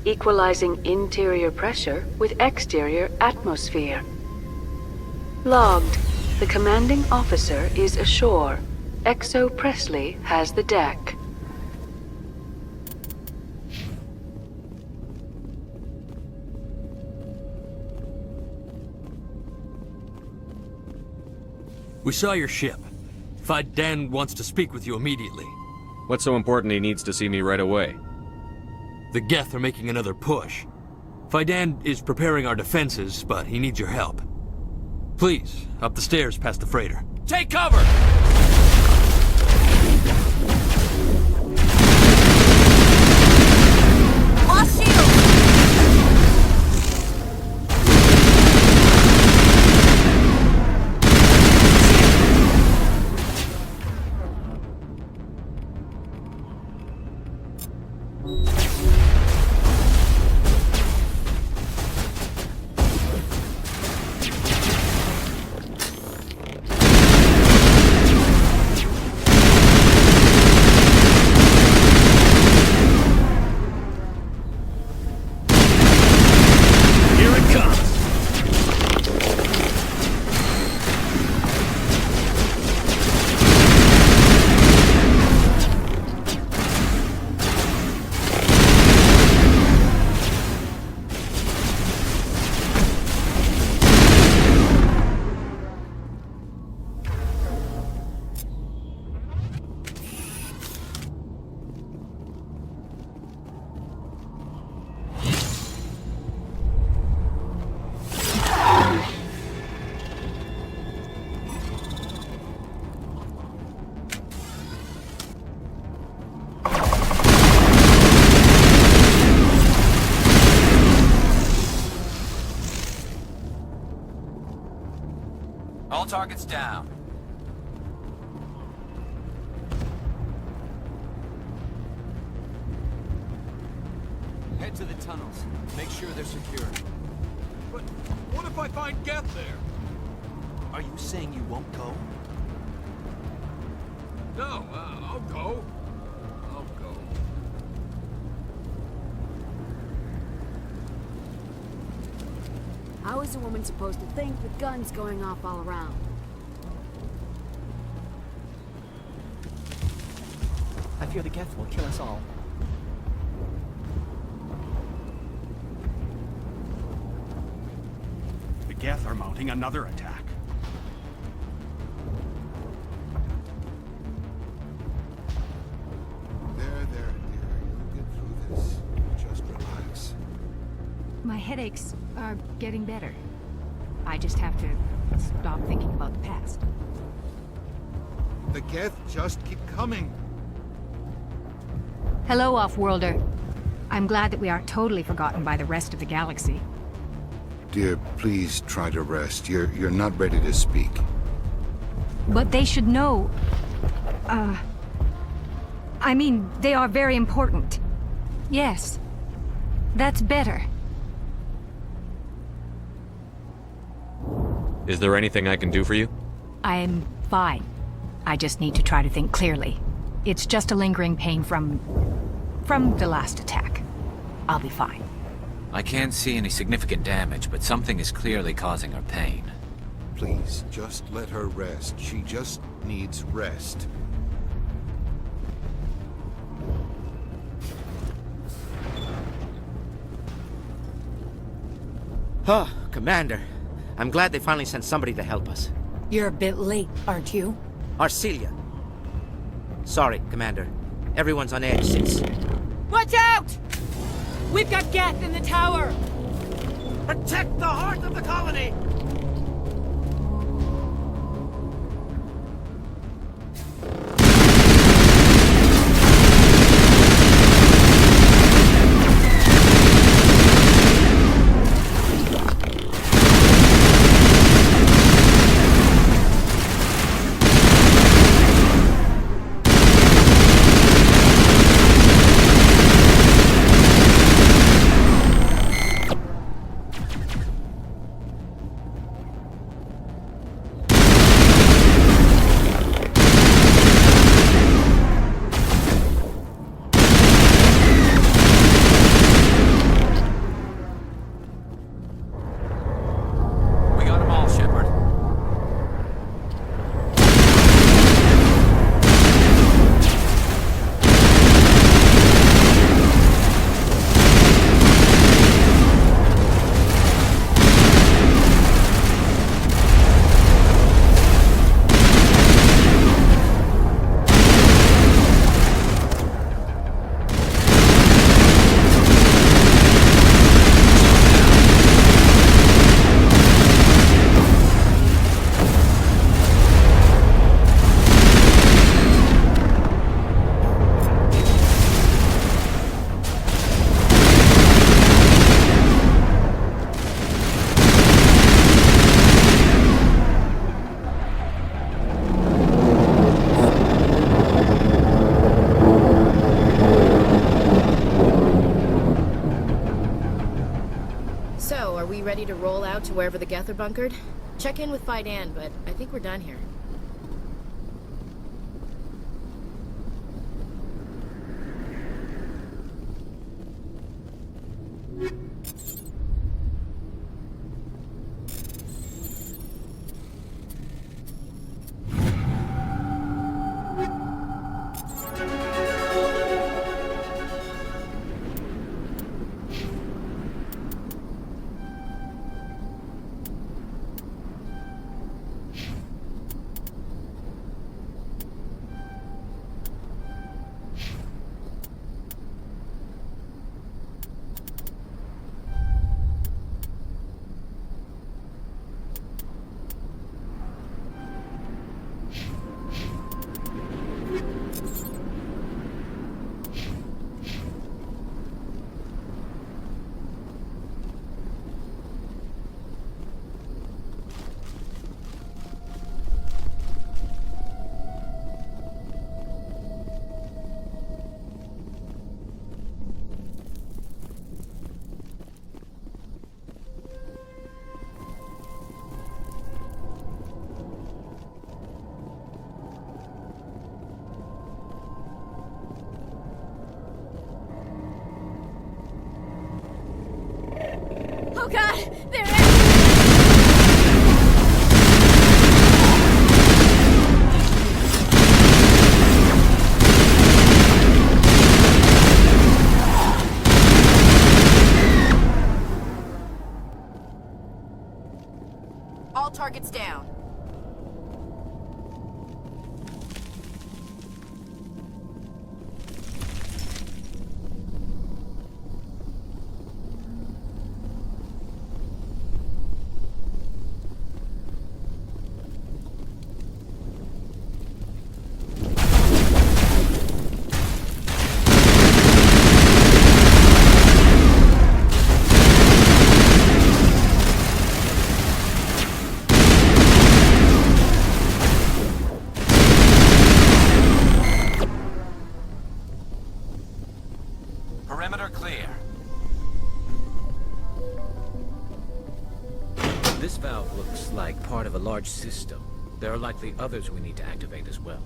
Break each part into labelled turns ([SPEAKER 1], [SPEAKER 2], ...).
[SPEAKER 1] equalizing interior pressure with exterior atmosphere. Logged. The commanding officer is ashore. Exo Presley has the deck.
[SPEAKER 2] We saw your ship. Dan wants to speak with you immediately.
[SPEAKER 3] What's so important he needs to see me right away?
[SPEAKER 2] The Geth are making another push. Dan is preparing our defenses, but he needs your help. Please, up the stairs past the freighter. Take cover!
[SPEAKER 4] Lost shield!
[SPEAKER 5] All targets down.
[SPEAKER 2] Head to the tunnels. Make sure they're secure.
[SPEAKER 6] But what if I find Geth there?
[SPEAKER 2] Are you saying you won't go?
[SPEAKER 6] No, I'll go. I'll go.
[SPEAKER 4] How is a woman supposed to think with guns going off all around?
[SPEAKER 7] I fear the Geth will kill us all.
[SPEAKER 6] The Geth are mounting another attack.
[SPEAKER 8] There, dear. You'll get through this. Just relax.
[SPEAKER 9] My headaches are getting better. I just have to stop thinking about the past.
[SPEAKER 8] The Geth just keep coming.
[SPEAKER 9] Hello, Off-Worlder. I'm glad that we aren't totally forgotten by the rest of the galaxy.
[SPEAKER 8] Dear, please try to rest. You're not ready to speak.
[SPEAKER 9] But they should know... I mean, they are very important. Yes. That's better.
[SPEAKER 3] Is there anything I can do for you?
[SPEAKER 9] I'm fine. I just need to try to think clearly. It's just a lingering pain from the last attack. I'll be fine.
[SPEAKER 5] I can't see any significant damage, but something is clearly causing her pain.
[SPEAKER 8] Please, just let her rest. She just needs rest.
[SPEAKER 7] Huh, Commander. I'm glad they finally sent somebody to help us.
[SPEAKER 4] You're a bit late, aren't you?
[SPEAKER 7] Arcelia. Sorry, Commander. Everyone's on edge since...
[SPEAKER 4] Watch out! We've got Geth in the tower!
[SPEAKER 7] Protect the heart of the colony!
[SPEAKER 10] ready to roll out to wherever the Geth are bunkered? Check in with Fidan, but I think we're done here. Oh god! They're all targets down.
[SPEAKER 5] Perimeter clear.
[SPEAKER 11] This valve looks like part of a large system. There are likely others we need to activate as well.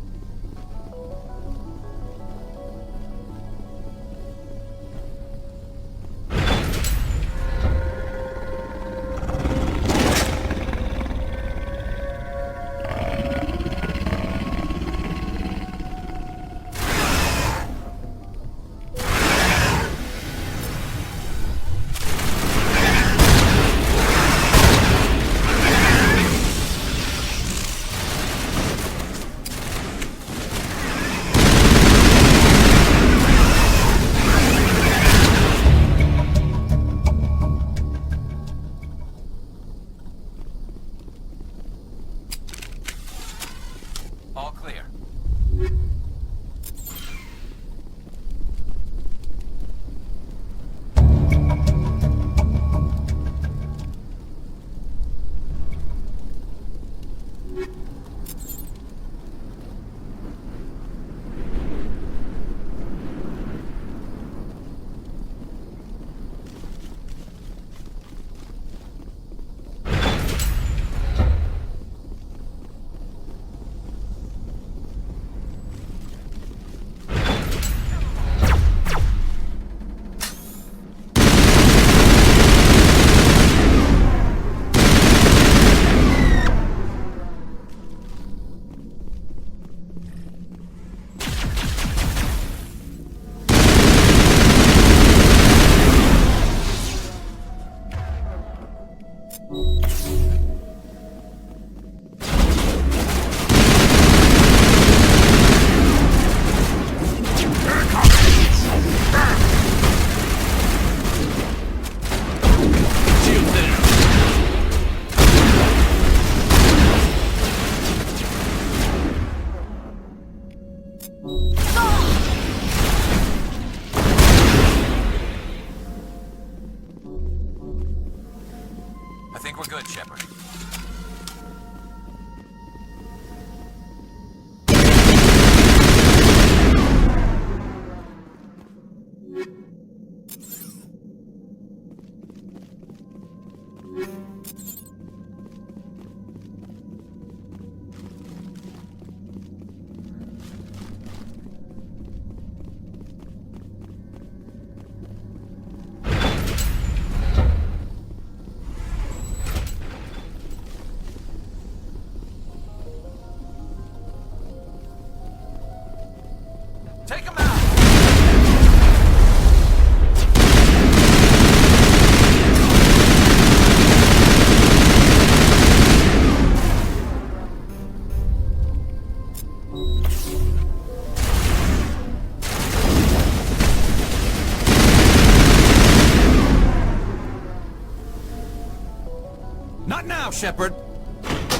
[SPEAKER 5] now, Shepard?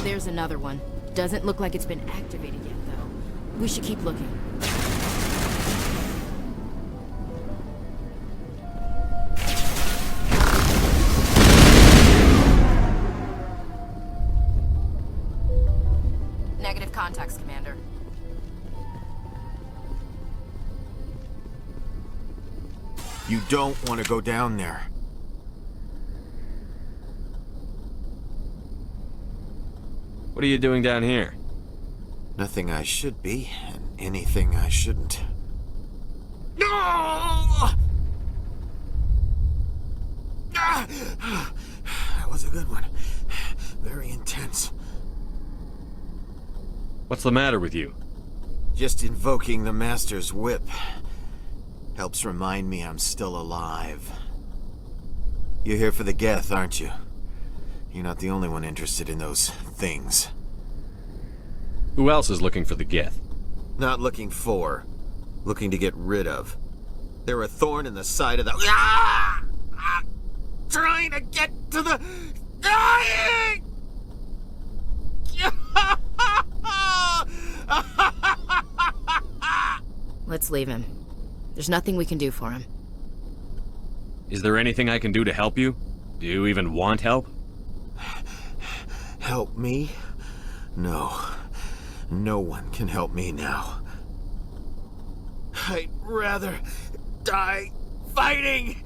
[SPEAKER 10] There's another one. Doesn't look like it's been activated yet, though. We should keep looking. Negative contacts, Commander.
[SPEAKER 8] You don't want to go down there.
[SPEAKER 3] What are you doing down here?
[SPEAKER 8] Nothing I should be, and anything I shouldn't. No! That was a good one. Very intense.
[SPEAKER 3] What's the matter with you?
[SPEAKER 8] Just invoking the Master's whip helps remind me I'm still alive. You're here for the Geth, aren't you? You're not the only one interested in those things.
[SPEAKER 3] Who else is looking for the Geth?
[SPEAKER 8] Not looking for. Looking to get rid of. They're a thorn in the side of the... Ah! Ah! Trying to get to the... Dying!
[SPEAKER 10] Let's leave him. There's nothing we can do for him.
[SPEAKER 3] Is there anything I can do to help you? Do you even want help?
[SPEAKER 8] Help me? No. No one can help me now. I'd rather die fighting!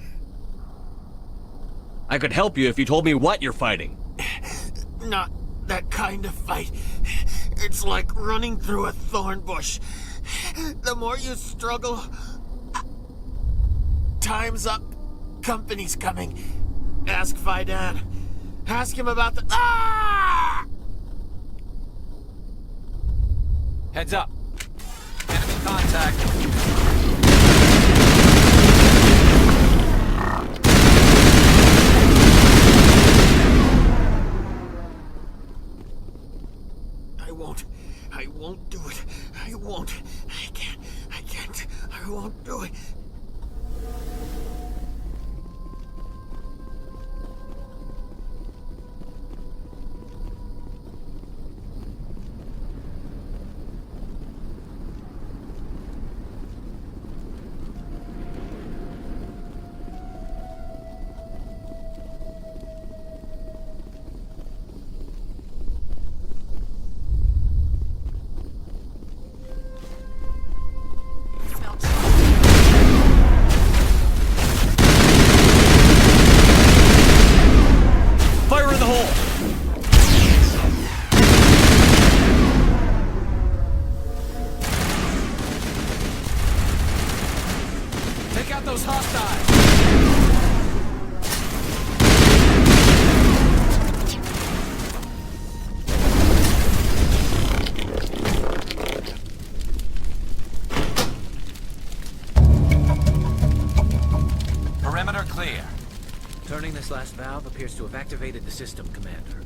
[SPEAKER 3] I could help you if you told me what you're fighting.
[SPEAKER 8] Not that kind of fight. It's like running through a thorn bush. The more you struggle... Time's up. Company's coming. Ask Faidan. Ask him about the... Ah!
[SPEAKER 5] Heads up. Enemy contact.
[SPEAKER 8] I won't do it. I won't. I can't. I won't do it.
[SPEAKER 11] Turning this last valve appears to have activated the system, Commander.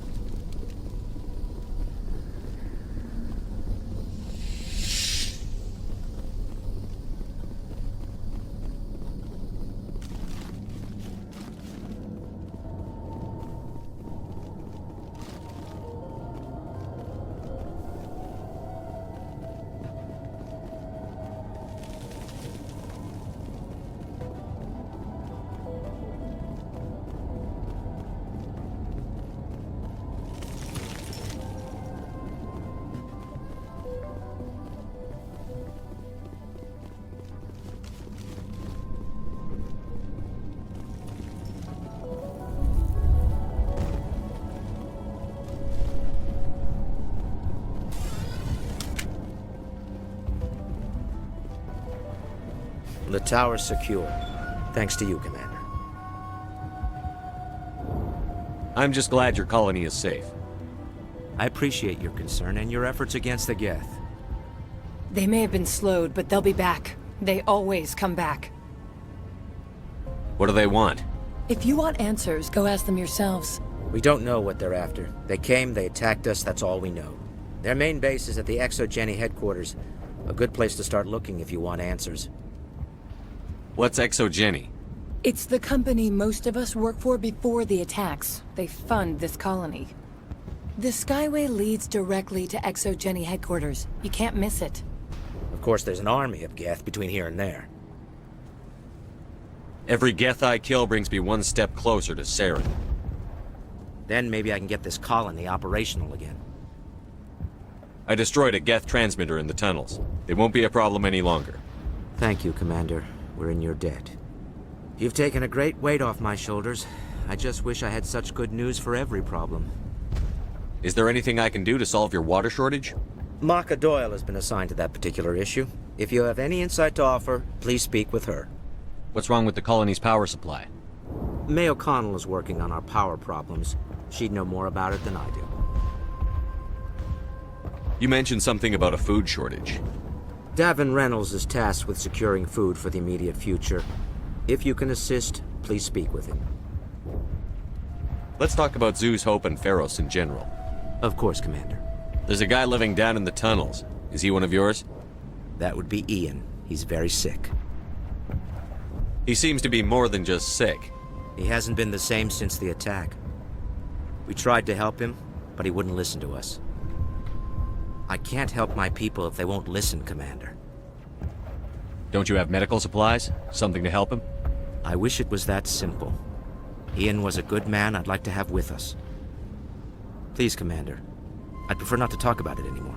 [SPEAKER 7] The tower's secure. Thanks to you, Commander.
[SPEAKER 3] I'm just glad your colony is safe.
[SPEAKER 7] I appreciate your concern and your efforts against the Geth.
[SPEAKER 9] They may have been slowed, but they'll be back. They always come back.
[SPEAKER 3] What do they want?
[SPEAKER 9] If you want answers, go ask them yourselves.
[SPEAKER 7] We don't know what they're after. They came, they attacked us, that's all we know. Their main base is at the ExoGeni headquarters. A good place to start looking if you want answers.
[SPEAKER 3] What's ExoGeni?
[SPEAKER 9] It's the company most of us work for before the attacks. They fund this colony.
[SPEAKER 12] The Skyway leads directly to Exogeny headquarters. You can't miss it.
[SPEAKER 7] Of course, there's an army of Geth between here and there.
[SPEAKER 3] Every Geth I kill brings me one step closer to Saren.
[SPEAKER 7] Then maybe I can get this colony operational again.
[SPEAKER 3] I destroyed a Geth transmitter in the tunnels. It won't be a problem any longer.
[SPEAKER 7] Thank you, Commander. We're in your debt. You've taken a great weight off my shoulders. I just wish I had such good news for every problem.
[SPEAKER 3] Is there anything I can do to solve your water shortage?
[SPEAKER 7] Maka Doyle has been assigned to that particular issue. If you have any insight to offer, please speak with her.
[SPEAKER 3] What's wrong with the colony's power supply?
[SPEAKER 7] May O'Connell is working on our power problems. She'd know more about it than I do.
[SPEAKER 3] You mentioned something about a food shortage.
[SPEAKER 7] Davin Reynolds is tasked with securing food for the immediate future. If you can assist, please speak with him.
[SPEAKER 3] Let's talk about Zoo's Hope and Feros in general.
[SPEAKER 7] Of course, Commander.
[SPEAKER 3] There's a guy living down in the tunnels. Is he one of yours?
[SPEAKER 7] That would be Ian. He's very sick.
[SPEAKER 3] He seems to be more than just sick.
[SPEAKER 7] He hasn't been the same since the attack. We tried to help him, but he wouldn't listen to us. I can't help my people if they won't listen, Commander.
[SPEAKER 3] Don't you have medical supplies? Something to help him?
[SPEAKER 7] I wish it was that simple. Ian was a good man I'd like to have with us. Please, Commander. I'd prefer not to talk about it anymore.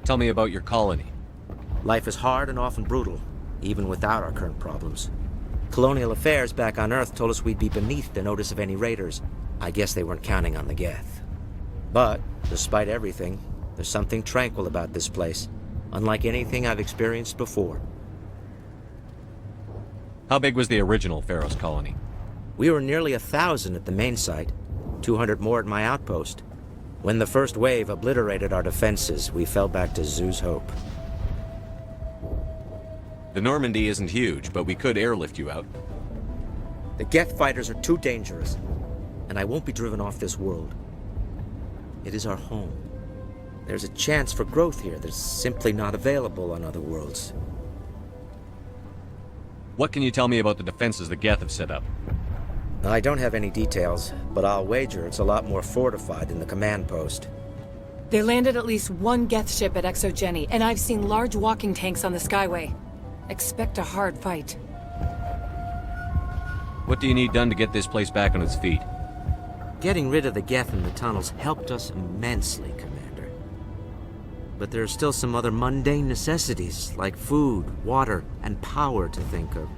[SPEAKER 3] Tell me about your colony.
[SPEAKER 7] Life is hard and often brutal, even without our current problems. Colonial affairs back on Earth told us we'd be beneath the notice of any raiders. I guess they weren't counting on the Geth. But, despite everything, there's something tranquil about this place, unlike anything I've experienced before.
[SPEAKER 3] How big was the original Feros colony?
[SPEAKER 7] We were nearly 1,000 at the main site, 200 more at my outpost. When the first wave obliterated our defenses, we fell back to Zoo's Hope.
[SPEAKER 3] The Normandy isn't huge, but we could airlift you out.
[SPEAKER 7] The Geth fighters are too dangerous, and I won't be driven off this world. It is our home. There's a chance for growth here that's simply not available on other worlds.
[SPEAKER 3] What can you tell me about the defenses the Geth have set up?
[SPEAKER 7] I don't have any details, but I'll wager it's a lot more fortified than the command post.
[SPEAKER 12] They landed at least one Geth ship at Exogeny, and I've seen large walking tanks on the Skyway. Expect a hard fight.
[SPEAKER 3] What do you need done to get this place back on its feet?
[SPEAKER 7] Getting rid of the Geth in the tunnels helped us immensely, Commander. But there are still some other mundane necessities, like food, water, and power to think of.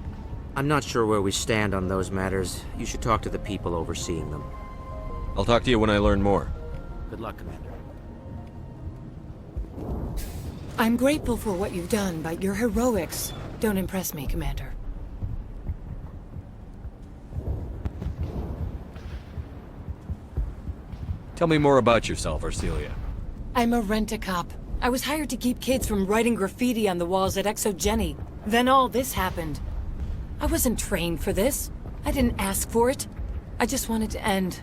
[SPEAKER 7] I'm not sure where we stand on those matters. You should talk to the people overseeing them.
[SPEAKER 3] I'll talk to you when I learn more.
[SPEAKER 7] Good luck, Commander.
[SPEAKER 12] I'm grateful for what you've done, but your heroics don't impress me, Commander.
[SPEAKER 3] Tell me more about yourself, Arcelia.
[SPEAKER 12] I'm a rent-a-cop. I was hired to keep kids from writing graffiti on the walls at Exogeny. Then all this happened. I wasn't trained for this. I didn't ask for it. I just wanted to end.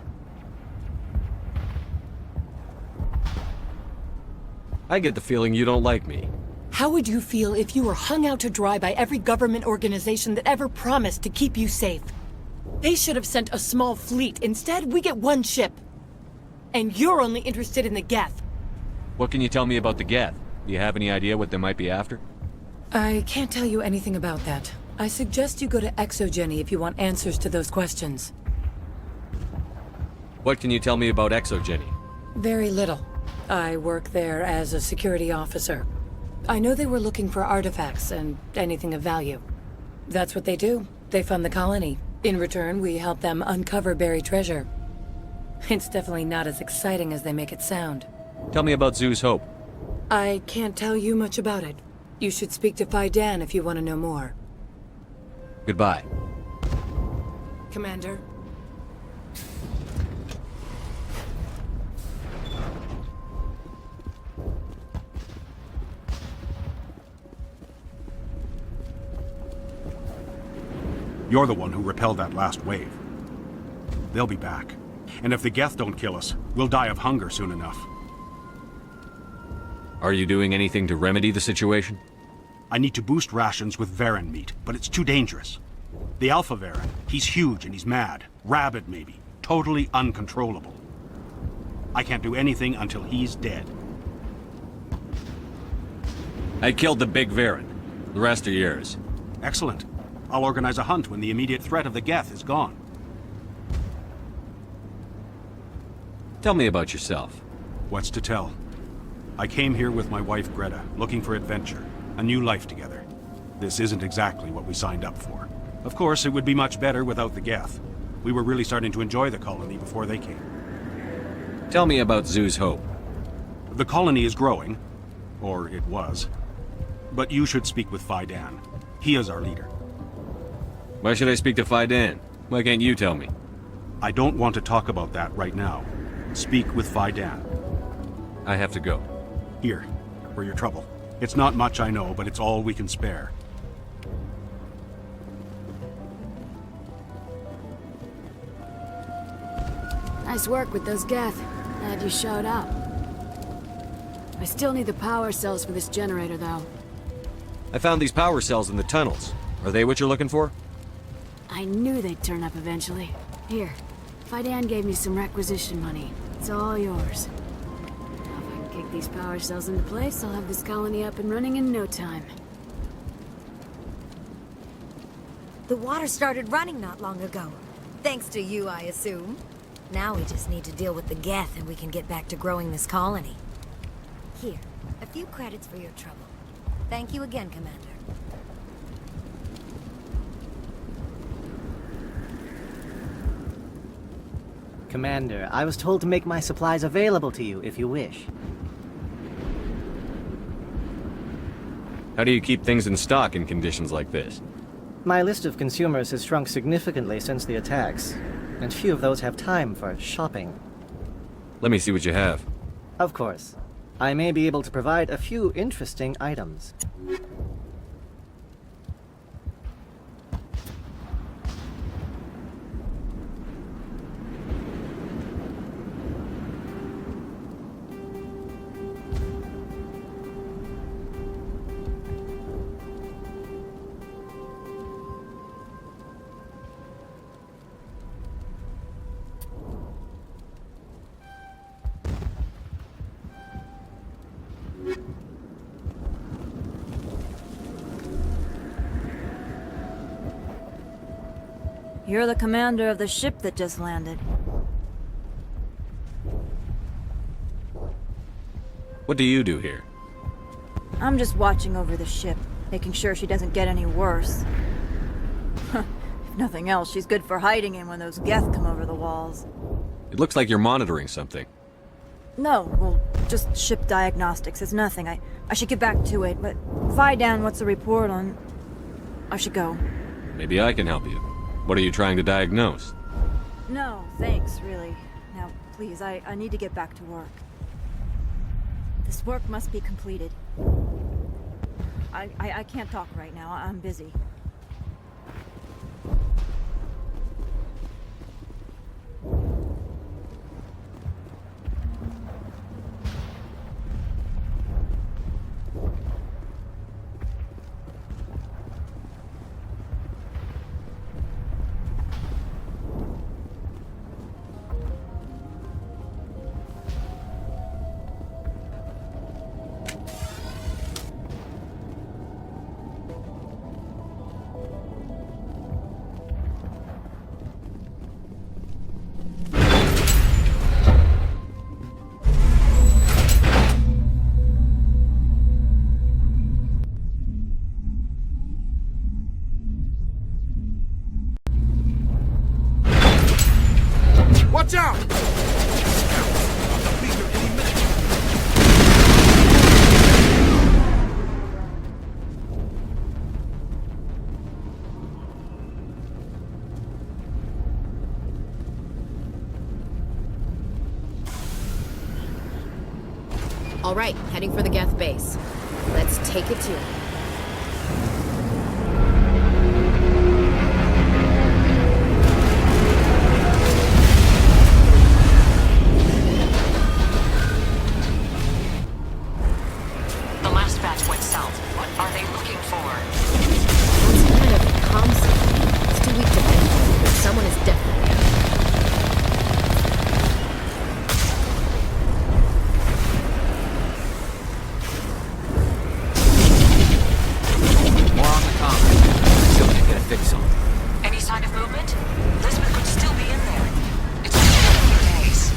[SPEAKER 3] I get the feeling you don't like me.
[SPEAKER 12] How would you feel if you were hung out to dry by every government organization that ever promised to keep you safe? They should have sent a small fleet. Instead, we get one ship. And you're only interested in the Geth.
[SPEAKER 3] What can you tell me about the Geth? Do you have any idea what they might be after?
[SPEAKER 12] I can't tell you anything about that. I suggest you go to Exogeny if you want answers to those questions.
[SPEAKER 3] What can you tell me about Exogeny?
[SPEAKER 12] Very little. I work there as a security officer. I know they were looking for artifacts and anything of value. That's what they do. They fund the colony. In return, we help them uncover buried treasure. It's definitely not as exciting as they make it sound.
[SPEAKER 3] Tell me about Zoo's Hope.
[SPEAKER 12] I can't tell you much about it. You should speak to Fidan if you want to know more.
[SPEAKER 3] Goodbye.
[SPEAKER 12] Commander.
[SPEAKER 13] You're the one who repelled that last wave. They'll be back. And if the Geth don't kill us, we'll die of hunger soon enough.
[SPEAKER 3] Are you doing anything to remedy the situation?
[SPEAKER 13] I need to boost rations with Varen meat, but it's too dangerous. The Alpha variant. He's huge and he's mad. Rabid, maybe. Totally uncontrollable. I can't do anything until he's dead.
[SPEAKER 3] I killed the big variant. The rest are yours.
[SPEAKER 13] Excellent. I'll organize a hunt when the immediate threat of the Geth is gone.
[SPEAKER 3] Tell me about yourself.
[SPEAKER 13] What's to tell? I came here with my wife Greta, looking for adventure, a new life together. This isn't exactly what we signed up for. Of course, it would be much better without the Geth. We were really starting to enjoy the colony before they came.
[SPEAKER 3] Tell me about Zoo's Hope.
[SPEAKER 13] The colony is growing. Or it was. But you should speak with Fidan. He is our leader.
[SPEAKER 3] Why should I speak to Fidan? Why can't you tell me?
[SPEAKER 13] I don't want to talk about that right now. Speak with Fidan.
[SPEAKER 3] I have to go.
[SPEAKER 13] Here, for your trouble. It's not much, I know, but it's all we can spare.
[SPEAKER 10] Nice work with those Geth. Glad you showed up. I still need the power cells for this generator, though.
[SPEAKER 3] I found these power cells in the tunnels. Are they what you're looking for?
[SPEAKER 10] I knew they'd turn up eventually. Here, Fidan gave me some requisition money. It's all yours. Now if I can kick these power cells into place, I'll have this colony up and running in no time.
[SPEAKER 14] The water started running not long ago. Thanks to you, I assume. Now we just need to deal with the Geth and we can get back to growing this colony. Here, a few credits for your trouble. Thank you again, Commander.
[SPEAKER 15] Commander, I was told to make my supplies available to you if you wish.
[SPEAKER 3] How do you keep things in stock in conditions like this?
[SPEAKER 15] My list of consumers has shrunk significantly since the attacks, and few of those have time for shopping.
[SPEAKER 3] Let me see what you have.
[SPEAKER 15] Of course. I may be able to provide a few interesting items.
[SPEAKER 16] You're the commander of the ship that just landed.
[SPEAKER 3] What do you do here?
[SPEAKER 16] I'm just watching over the ship, making sure she doesn't get any worse. If nothing else, she's good for hiding in when those Geth come over the walls.
[SPEAKER 3] It looks like you're monitoring something.
[SPEAKER 16] No, well, just ship diagnostics. It's nothing. I should get back to it, but Fidan, what's the report on... I should go.
[SPEAKER 3] Maybe I can help you. What are you trying to diagnose?
[SPEAKER 16] No, thanks, really. Now, please, I need to get back to work. This work must be completed. I can't talk right now. I'm busy.
[SPEAKER 6] Watch out!
[SPEAKER 10] All right, heading for the Geth base. Let's take it to it.
[SPEAKER 17] The last batch went south. What are they looking for?
[SPEAKER 10] That's kind of comm signal.
[SPEAKER 18] weak to pinpoint, but someone is definitely out.
[SPEAKER 5] More on the comm. Still can't get a fix on.
[SPEAKER 17] Any sign of movement? Lisbeth could still be in there. It's only been a few days.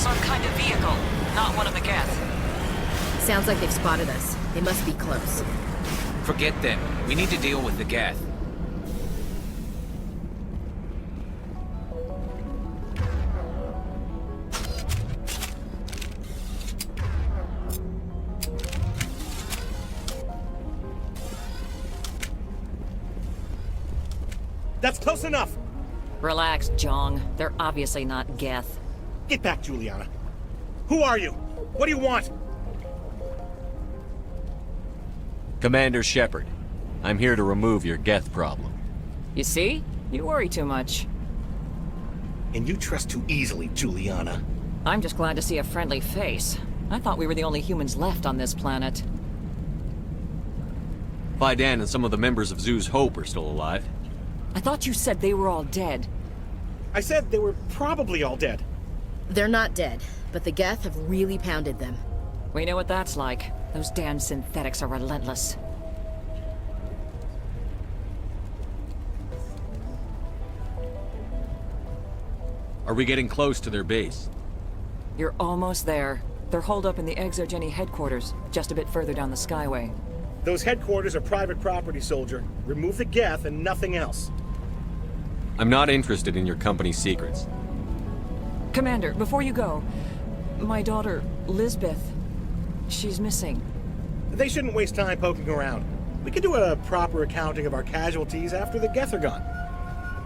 [SPEAKER 17] some kind of vehicle, not one of the Geth.
[SPEAKER 18] Sounds like they've spotted us. They must be close.
[SPEAKER 5] Forget them. We need to deal with the Geth.
[SPEAKER 19] That's close enough!
[SPEAKER 17] Relax, Jong. They're obviously not Geth.
[SPEAKER 19] Get back, Juliana. Who are you? What do you want?
[SPEAKER 3] Commander Shepard, I'm here to remove your Geth problem.
[SPEAKER 17] You see? You worry too much.
[SPEAKER 19] And you trust too easily, Juliana.
[SPEAKER 17] I'm just glad to see a friendly face. I thought we were the only humans left on this planet.
[SPEAKER 3] Fidan and some of the members of Zoo's Hope are still alive.
[SPEAKER 17] I thought you said they were all dead.
[SPEAKER 19] I said they were probably all dead.
[SPEAKER 18] They're not dead, but the Geth have really pounded them.
[SPEAKER 17] We know what that's like. Those damn synthetics are relentless.
[SPEAKER 3] Are we getting close to their base?
[SPEAKER 17] You're almost there. They're holed up in the Exogeny headquarters, just a bit further down the Skyway.
[SPEAKER 19] Those headquarters are private property, soldier. Remove the Geth and nothing else.
[SPEAKER 3] I'm not interested in your company's secrets.
[SPEAKER 17] Commander, before you go, my daughter, Lisbeth, she's missing.
[SPEAKER 19] They shouldn't waste time poking around. We can do a proper accounting of our casualties after the Geth are gone.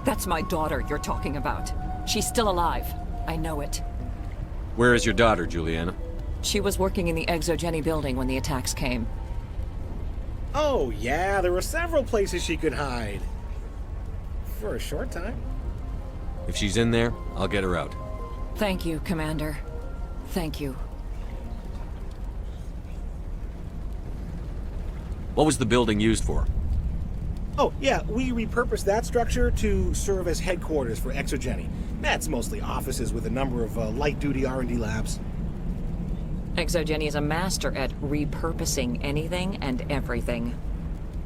[SPEAKER 17] That's my daughter you're talking about. She's still alive. I know it.
[SPEAKER 3] Where is your daughter, Juliana?
[SPEAKER 17] She was working in the Exogeny building when the attacks came.
[SPEAKER 19] Oh, yeah, there were several places she could hide. For a short time.
[SPEAKER 3] If she's in there, I'll get her out.
[SPEAKER 17] Thank you, Commander. Thank you.
[SPEAKER 3] What was the building used for?
[SPEAKER 19] Oh, yeah, we repurposed that structure to serve as headquarters for Exogeny. That's mostly offices with a number of light-duty R&D labs.
[SPEAKER 17] Exogeny is a master at repurposing anything and everything.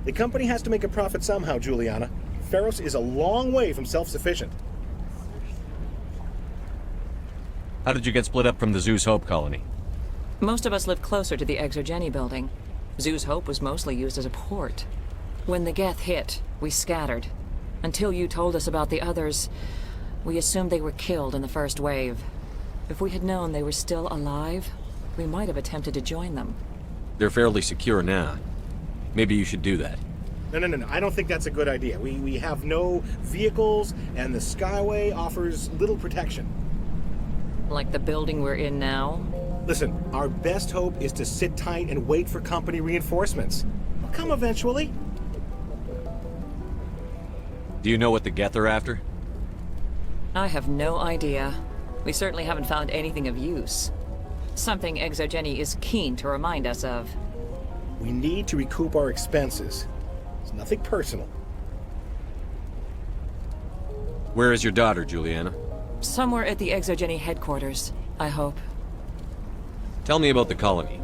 [SPEAKER 19] The company has to make a profit somehow, Juliana. Feros is a long way from self-sufficient.
[SPEAKER 3] How did you get split up from the Zeus Hope colony?
[SPEAKER 17] Most of us lived closer to the Exogeny building. Zeus Hope was mostly used as a port. When the Geth hit, we scattered. Until you told us about the others, we assumed they were killed in the first wave. If we had known they were still alive, we might have attempted to join them.
[SPEAKER 3] They're fairly secure now. Maybe you should do that.
[SPEAKER 19] No. I don't think that's a good idea. We have no vehicles, and the Skyway offers little protection.
[SPEAKER 17] Like the building we're in now?
[SPEAKER 19] Listen, our best hope is to sit tight and wait for company reinforcements. They'll come eventually.
[SPEAKER 3] Do you know what the Geth are after?
[SPEAKER 17] I have no idea. We certainly haven't found anything of use. Something Exogeny is keen to remind us of.
[SPEAKER 19] We need to recoup our expenses. It's nothing personal.
[SPEAKER 3] Where is your daughter, Juliana?
[SPEAKER 17] Somewhere at the Exogeny headquarters, I hope.
[SPEAKER 3] Tell me about the colony.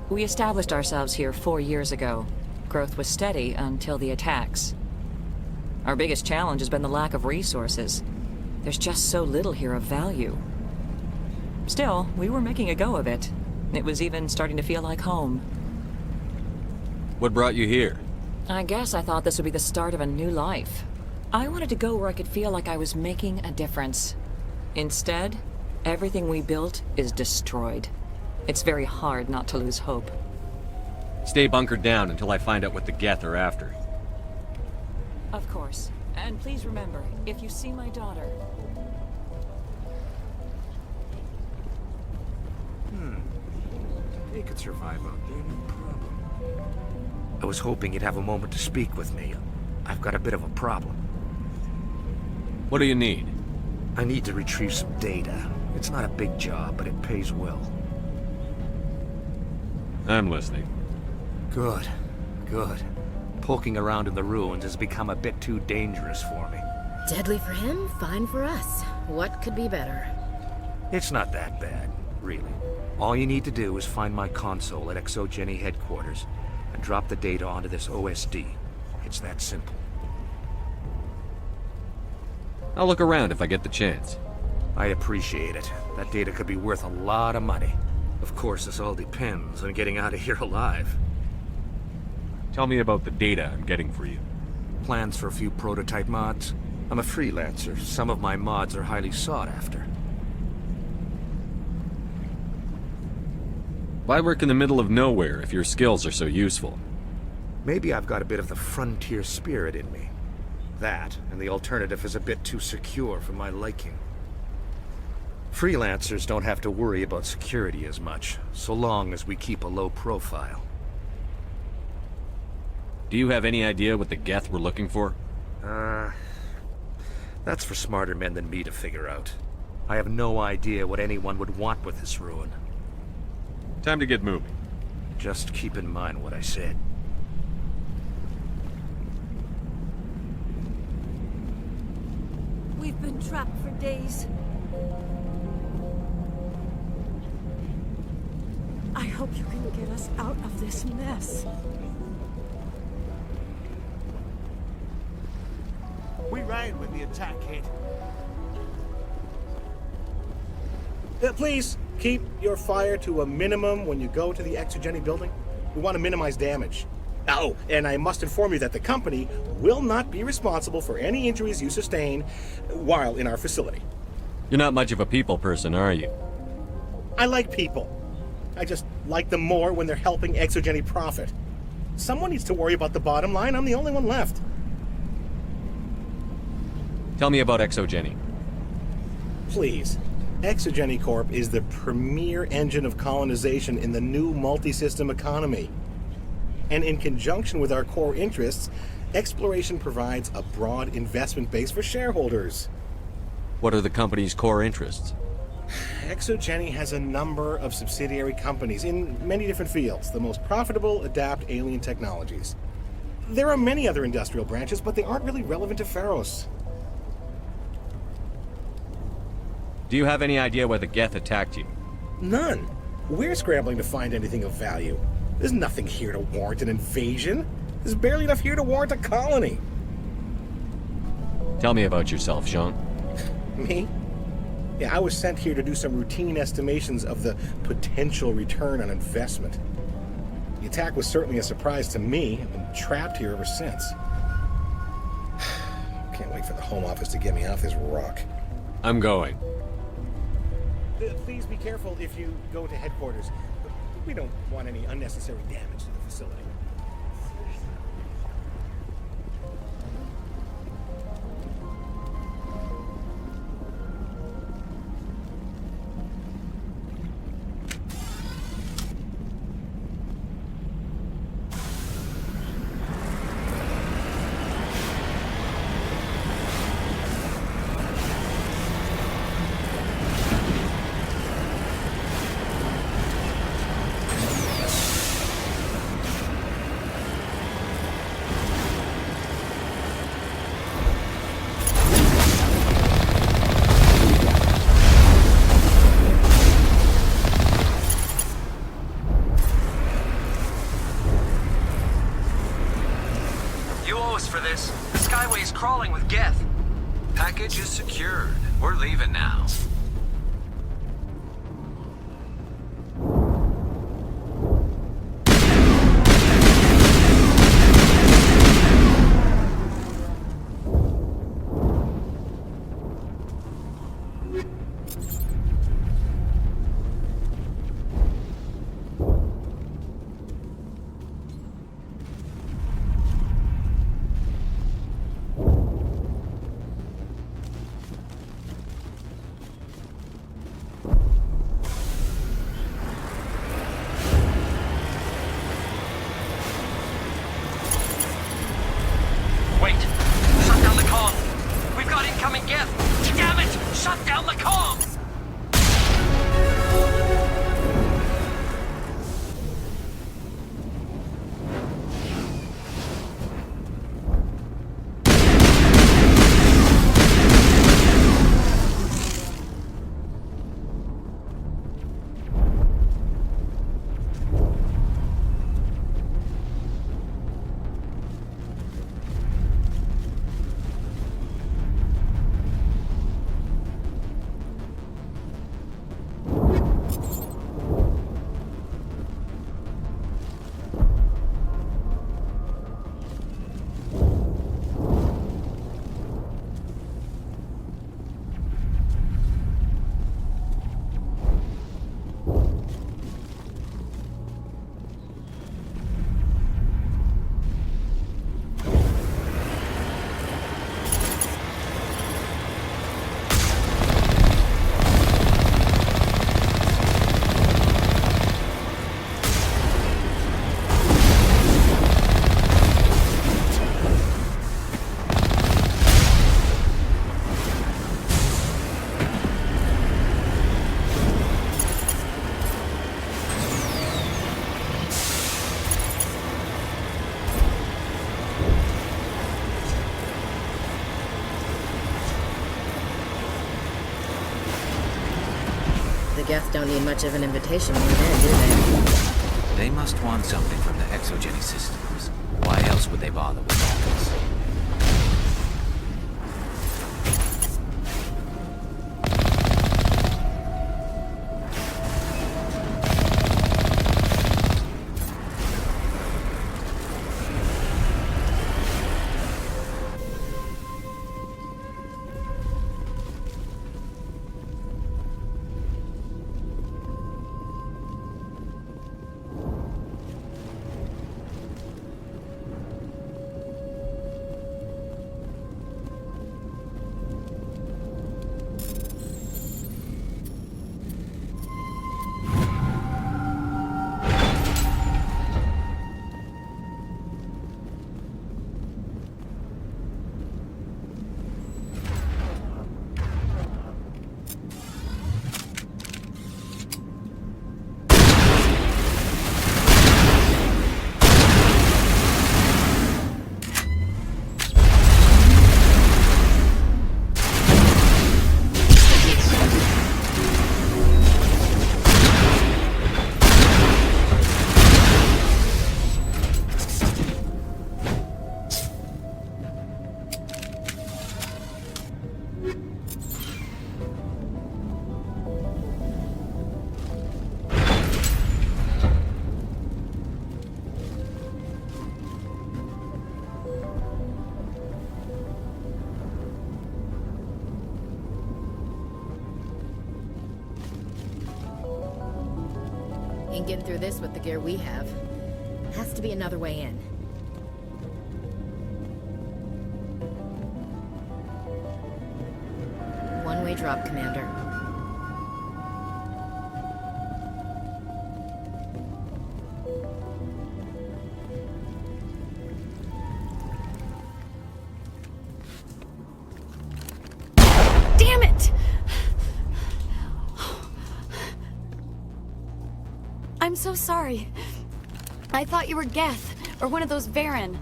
[SPEAKER 17] We established ourselves here 4 years ago. Growth was steady until the attacks. Our biggest challenge has been the lack of resources. There's just so little here of value. Still, we were making a go of it. It was even starting to feel like home.
[SPEAKER 3] What brought you here?
[SPEAKER 17] I guess I thought this would be the start of a new life. I wanted to go where I could feel like I was making a difference. Instead, everything we built is destroyed. It's very hard not to lose hope.
[SPEAKER 3] Stay bunkered down until I find out what the Geth are after.
[SPEAKER 17] Of course. And please remember, if you see my daughter...
[SPEAKER 7] They could survive out there, no problem. I was hoping you'd have a moment to speak with me. I've got a bit of a problem.
[SPEAKER 3] What do you need?
[SPEAKER 7] I need to retrieve some data. It's not a big job, but it pays well.
[SPEAKER 3] I'm listening.
[SPEAKER 7] Good. Poking around in the ruins has become a bit too dangerous for me.
[SPEAKER 18] Deadly for him, fine for us. What could be better?
[SPEAKER 7] It's not that bad, really. All you need to do is find my console at Exogeny headquarters and drop the data onto this OSD. It's that simple.
[SPEAKER 3] I'll look around if I get the chance.
[SPEAKER 19] I appreciate it. That data could be worth a lot of money. Of course, this all depends on getting out of here alive.
[SPEAKER 3] Tell me about the data I'm getting for you.
[SPEAKER 19] Plans for a few prototype mods. I'm a freelancer. Some of my mods are highly sought after.
[SPEAKER 3] Why work in the middle of nowhere if your skills are so useful?
[SPEAKER 19] Maybe I've got a bit of the frontier spirit in me. That, and the alternative is a bit too secure for my liking. Freelancers don't have to worry about security as much, so long as we keep a low profile.
[SPEAKER 3] Do you have any idea what the Geth were looking for?
[SPEAKER 19] That's for smarter men than me to figure out. I have no idea what anyone would want with this ruin.
[SPEAKER 3] Time to get moving.
[SPEAKER 19] Just keep in mind what I said.
[SPEAKER 14] We've been trapped for days. I hope you can get us out of this mess.
[SPEAKER 19] We ran when the attack hit. Please, keep your fire to a minimum when you go to the Exogeny building. We want to minimize damage. Oh, and I must inform you that the company will not be responsible for any injuries you sustain while in our facility.
[SPEAKER 3] You're not much of a people person, are you?
[SPEAKER 19] I like people. I just like them more when they're helping Exogeny profit. Someone needs to worry about the bottom line. I'm the only one left.
[SPEAKER 3] Tell me about Exogeny.
[SPEAKER 19] Please. Exogeny Corp is the premier engine of colonization in the new multi-system economy. And in conjunction with our core interests, exploration provides a broad investment base for shareholders.
[SPEAKER 3] What are the company's core interests?
[SPEAKER 19] Exogeny has a number of subsidiary companies in many different fields. The most profitable adapt alien technologies. There are many other industrial branches, but they aren't really relevant to Feros.
[SPEAKER 3] Do you have any idea why the Geth attacked you?
[SPEAKER 19] None. We're scrambling to find anything of value. There's nothing here to warrant an invasion. There's barely enough here to warrant a colony.
[SPEAKER 3] Tell me about yourself, Jean.
[SPEAKER 19] Me? Yeah, I was sent here to do some routine estimations of the potential return on investment. The attack was certainly a surprise to me. I've been trapped here ever since. Can't wait for the Home Office to get me off this rock.
[SPEAKER 3] I'm going.
[SPEAKER 19] Please be careful if you go to headquarters. We don't want any unnecessary damage to the facility.
[SPEAKER 20] For this. The Skyway's crawling with Geth.
[SPEAKER 5] Package is secured. We're leaving now.
[SPEAKER 20] Wait! Shut down the comm! We've got incoming Geth! Damn it! Shut down the comm!
[SPEAKER 18] the Geth don't need much of an invitation to move in, do they?
[SPEAKER 5] They must want something from the exogeny systems. Why else would they bother with all this?
[SPEAKER 18] Ain't getting through this with the gear we have. Has to be another way in. One-way drop, Commander.
[SPEAKER 10] Damn it! I'm so sorry. I thought you were Geth, or one of those Varen.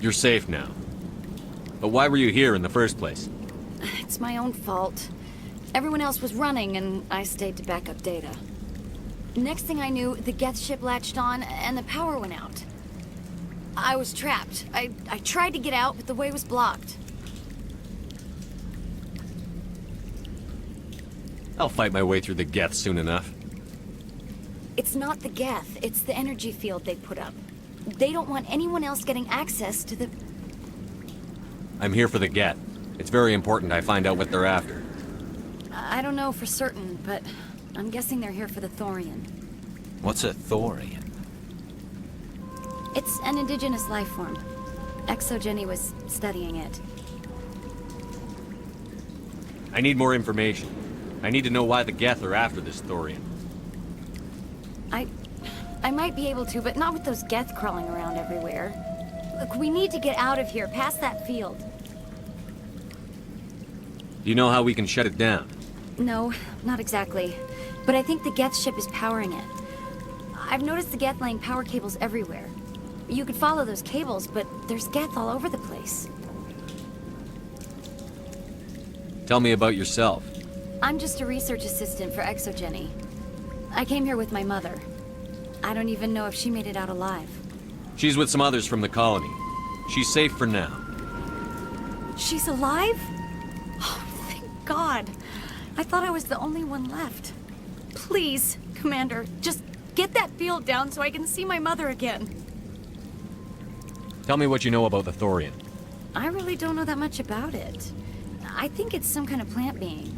[SPEAKER 3] You're safe now. But why were you here in the first place?
[SPEAKER 10] It's my own fault. Everyone else was running, and I stayed to back up data. Next thing I knew, the Geth ship latched on, and the power went out. I was trapped. I tried to get out, but the way was blocked.
[SPEAKER 3] I'll fight my way through the Geth soon enough.
[SPEAKER 10] It's not the Geth, it's the energy field they put up. They don't want anyone else getting access to the...
[SPEAKER 3] I'm here for the Geth. It's very important I find out what they're after.
[SPEAKER 10] I don't know for certain, but I'm guessing they're here for the Thorian.
[SPEAKER 5] What's a Thorian?
[SPEAKER 10] It's an indigenous life form. Exogeny was studying it.
[SPEAKER 3] I need more information. I need to know why the Geth are after this Thorian.
[SPEAKER 10] I might be able to, but not with those Geth crawling around everywhere. Look, we need to get out of here, past that field.
[SPEAKER 3] Do you know how we can shut it down?
[SPEAKER 10] No, not exactly. But I think the Geth ship is powering it. I've noticed the Geth laying power cables everywhere. You could follow those cables, but there's Geth all over the place.
[SPEAKER 3] Tell me about yourself.
[SPEAKER 10] I'm just a research assistant for Exogeny. I came here with my mother. I don't even know if she made it out alive.
[SPEAKER 3] She's with some others from the colony. She's safe for now.
[SPEAKER 10] She's alive? Oh, thank God. I thought I was the only one left. Please, Commander, just get that field down so I can see my mother again.
[SPEAKER 3] Tell me what you know about the Thorian.
[SPEAKER 10] I really don't know that much about it. I think it's some kind of plant being.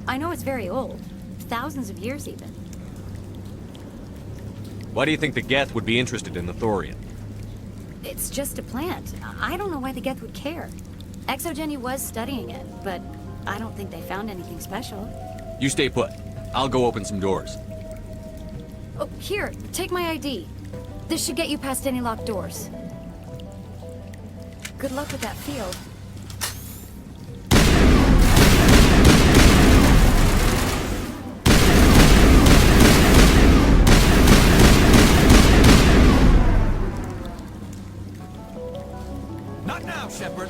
[SPEAKER 10] I know it's very old. Thousands of years, even.
[SPEAKER 3] Why do you think the Geth would be interested in the Thorian?
[SPEAKER 10] It's just a plant. I don't know why the Geth would care. Exogeny was studying it, but I don't think they found anything special.
[SPEAKER 3] You stay put. I'll go open some doors.
[SPEAKER 10] Oh, here, take my ID. This should get you past any locked doors. Good luck with that field.
[SPEAKER 20] Not now, Shepard.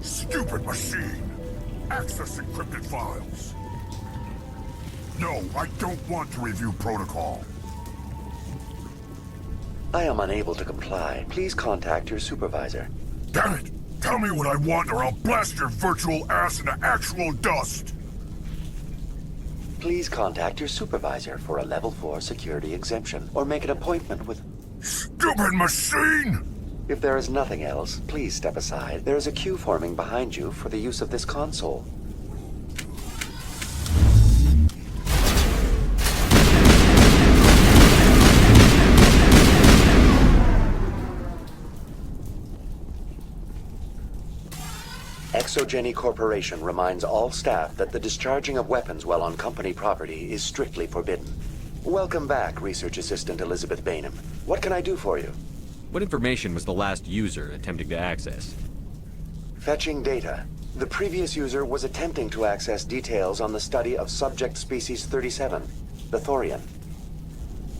[SPEAKER 21] Stupid machine! Access encrypted files! No, I don't want to review protocol.
[SPEAKER 22] I am unable to comply. Please contact your supervisor.
[SPEAKER 21] Damn it! Tell me what I want or I'll blast your virtual ass into actual dust!
[SPEAKER 22] Please contact your supervisor for a level 4 security exemption, or make an appointment with...
[SPEAKER 21] Stupid machine!
[SPEAKER 22] If there is nothing else, please step aside. There is a queue forming behind you for the use of this console. Exogeny Corporation reminds all staff that the discharging of weapons while on company property is strictly forbidden. Welcome back, Research Assistant Elizabeth Bainham. What can I do for you?
[SPEAKER 3] What information was the last user attempting to access?
[SPEAKER 22] Fetching data. The previous user was attempting to access details on the study of subject species 37, the Thorian.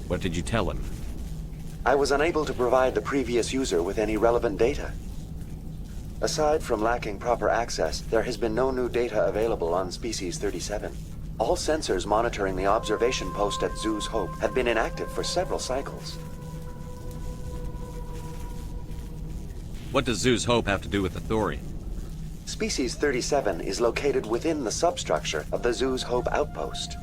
[SPEAKER 3] What did you tell him?
[SPEAKER 22] I was unable to provide the previous user with any relevant data. Aside from lacking proper access, there has been no new data available on species 37. All sensors monitoring the observation post at Zoo's Hope have been inactive for several cycles.
[SPEAKER 3] What does Zoo's Hope have to do with the Thorian?
[SPEAKER 22] Species 37 is located within the substructure of the Zoo's Hope outpost.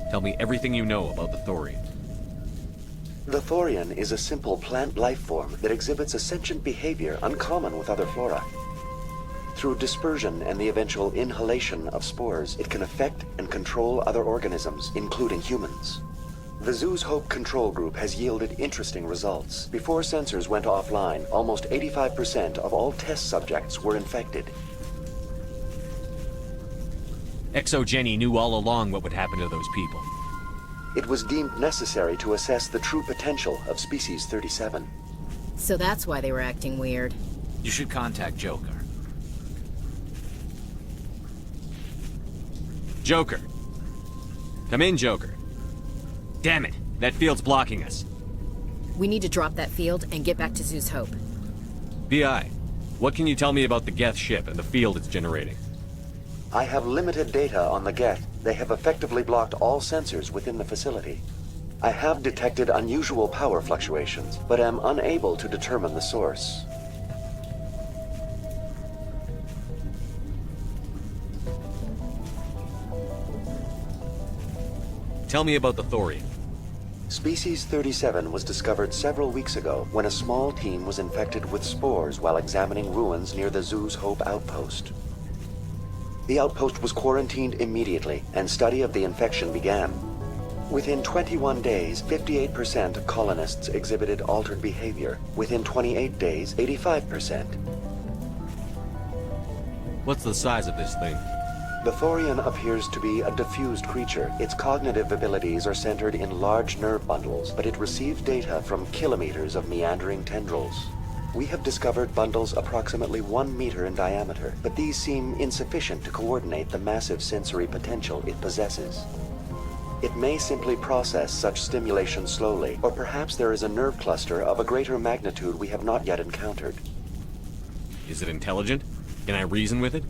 [SPEAKER 3] Tell me everything you know about the Thorian.
[SPEAKER 22] The Thorian is a simple plant life form that exhibits a sentient behavior uncommon with other flora. Through dispersion and the eventual inhalation of spores, it can affect and control other organisms, including humans. The Zoo's Hope control group has yielded interesting results. Before sensors went offline, almost 85% of all test subjects were infected.
[SPEAKER 3] Exogeny knew all along what would happen to those people.
[SPEAKER 22] It was deemed necessary to assess the true potential of species 37.
[SPEAKER 18] So that's why they were acting weird.
[SPEAKER 5] You should contact Joker.
[SPEAKER 3] Joker! Come in, Joker. Damn it! That field's blocking us.
[SPEAKER 18] We need to drop that field and get back to Zoo's Hope.
[SPEAKER 3] BI, what can you tell me about the Geth ship and the field it's generating?
[SPEAKER 22] I have limited data on the Geth. They have effectively blocked all sensors within the facility. I have detected unusual power fluctuations, but am unable to determine the source.
[SPEAKER 3] Tell me about the Thorian.
[SPEAKER 22] Species 37 was discovered several weeks ago when a small team was infected with spores while examining ruins near the Zoo's Hope outpost. The outpost was quarantined immediately, and study of the infection began. Within 21 days, 58% of colonists exhibited altered behavior. Within 28 days, 85%.
[SPEAKER 3] What's the size of this thing?
[SPEAKER 22] The Thorian appears to be a diffused creature. Its cognitive abilities are centered in large nerve bundles, but it receives data from kilometers of meandering tendrils. We have discovered bundles approximately 1 meter in diameter, but these seem insufficient to coordinate the massive sensory potential it possesses. It may simply process such stimulation slowly, or perhaps there is a nerve cluster of a greater magnitude we have not yet encountered.
[SPEAKER 3] Is it intelligent? Can I reason with it?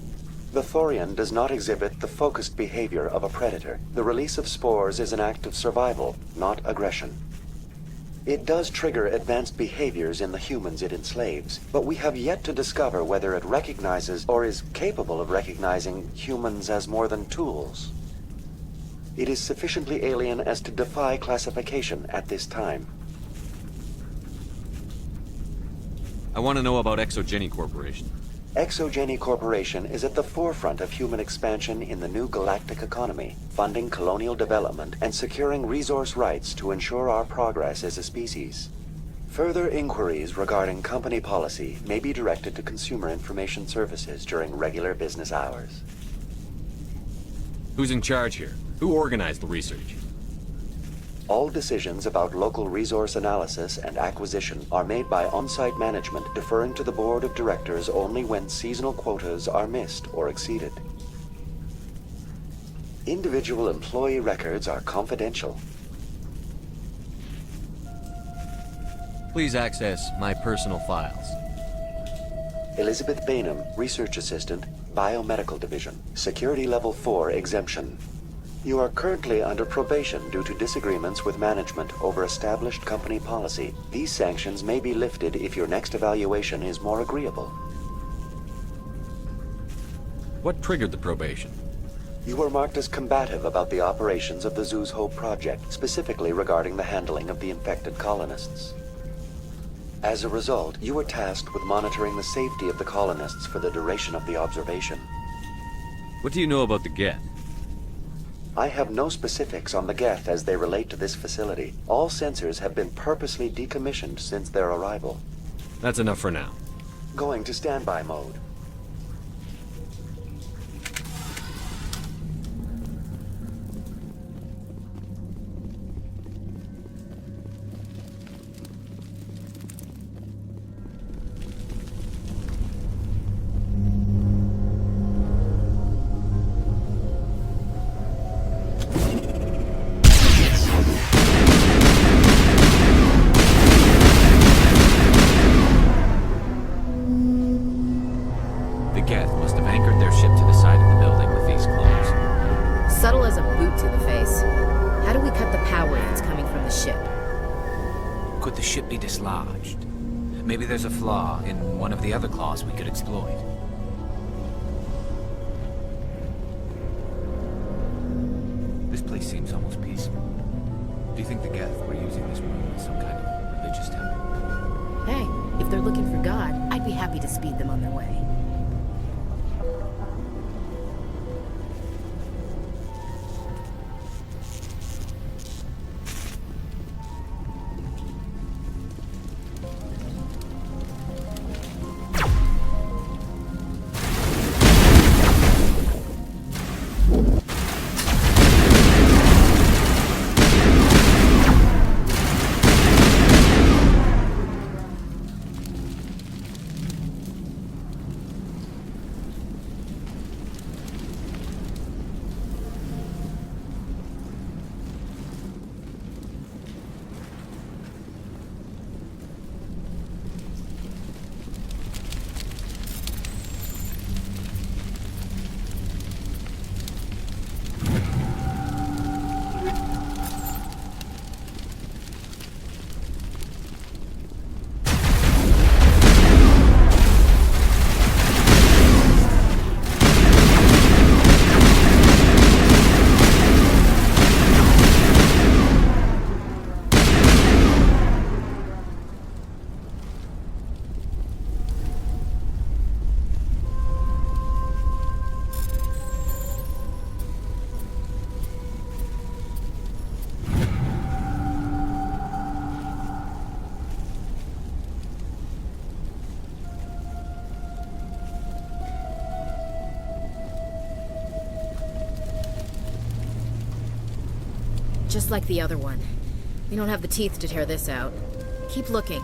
[SPEAKER 22] The Thorian does not exhibit the focused behavior of a predator. The release of spores is an act of survival, not aggression. It does trigger advanced behaviors in the humans it enslaves, but we have yet to discover whether it recognizes or is capable of recognizing humans as more than tools. It is sufficiently alien as to defy classification at this time.
[SPEAKER 3] I want to know about Exogeny Corporation.
[SPEAKER 22] Exogeny Corporation is at the forefront of human expansion in the new galactic economy, funding colonial development and securing resource rights to ensure our progress as a species. Further inquiries regarding company policy may be directed to Consumer Information Services during regular business hours.
[SPEAKER 3] Who's in charge here? Who organized the research?
[SPEAKER 22] All decisions about local resource analysis and acquisition are made by on-site management, deferring to the board of directors only when seasonal quotas are missed or exceeded. Individual employee records are confidential.
[SPEAKER 3] Please access my personal files.
[SPEAKER 22] Elizabeth Bainham, Research Assistant, Biomedical Division. Security Level 4 exemption. You are currently under probation due to disagreements with management over established company policy. These sanctions may be lifted if your next evaluation is more agreeable.
[SPEAKER 3] What triggered the probation?
[SPEAKER 22] You were marked as combative about the operations of the Zoo's Hope project, specifically regarding the handling of the infected colonists. As a result, you were tasked with monitoring the safety of the colonists for the duration of the observation.
[SPEAKER 3] What do you know about the Geth?
[SPEAKER 22] I have no specifics on the Geth as they relate to this facility. All sensors have been purposely decommissioned since their arrival.
[SPEAKER 3] That's enough for now.
[SPEAKER 22] Going to standby mode.
[SPEAKER 5] Maybe there's a flaw in one of the other claws we could exploit. This place seems almost peaceful. Do you think the Geth were using this room as some kind of religious temple?
[SPEAKER 18] Hey, if they're looking for God, I'd be happy to speed them on their way. Just like the other one. We don't have the teeth to tear this out. Keep looking.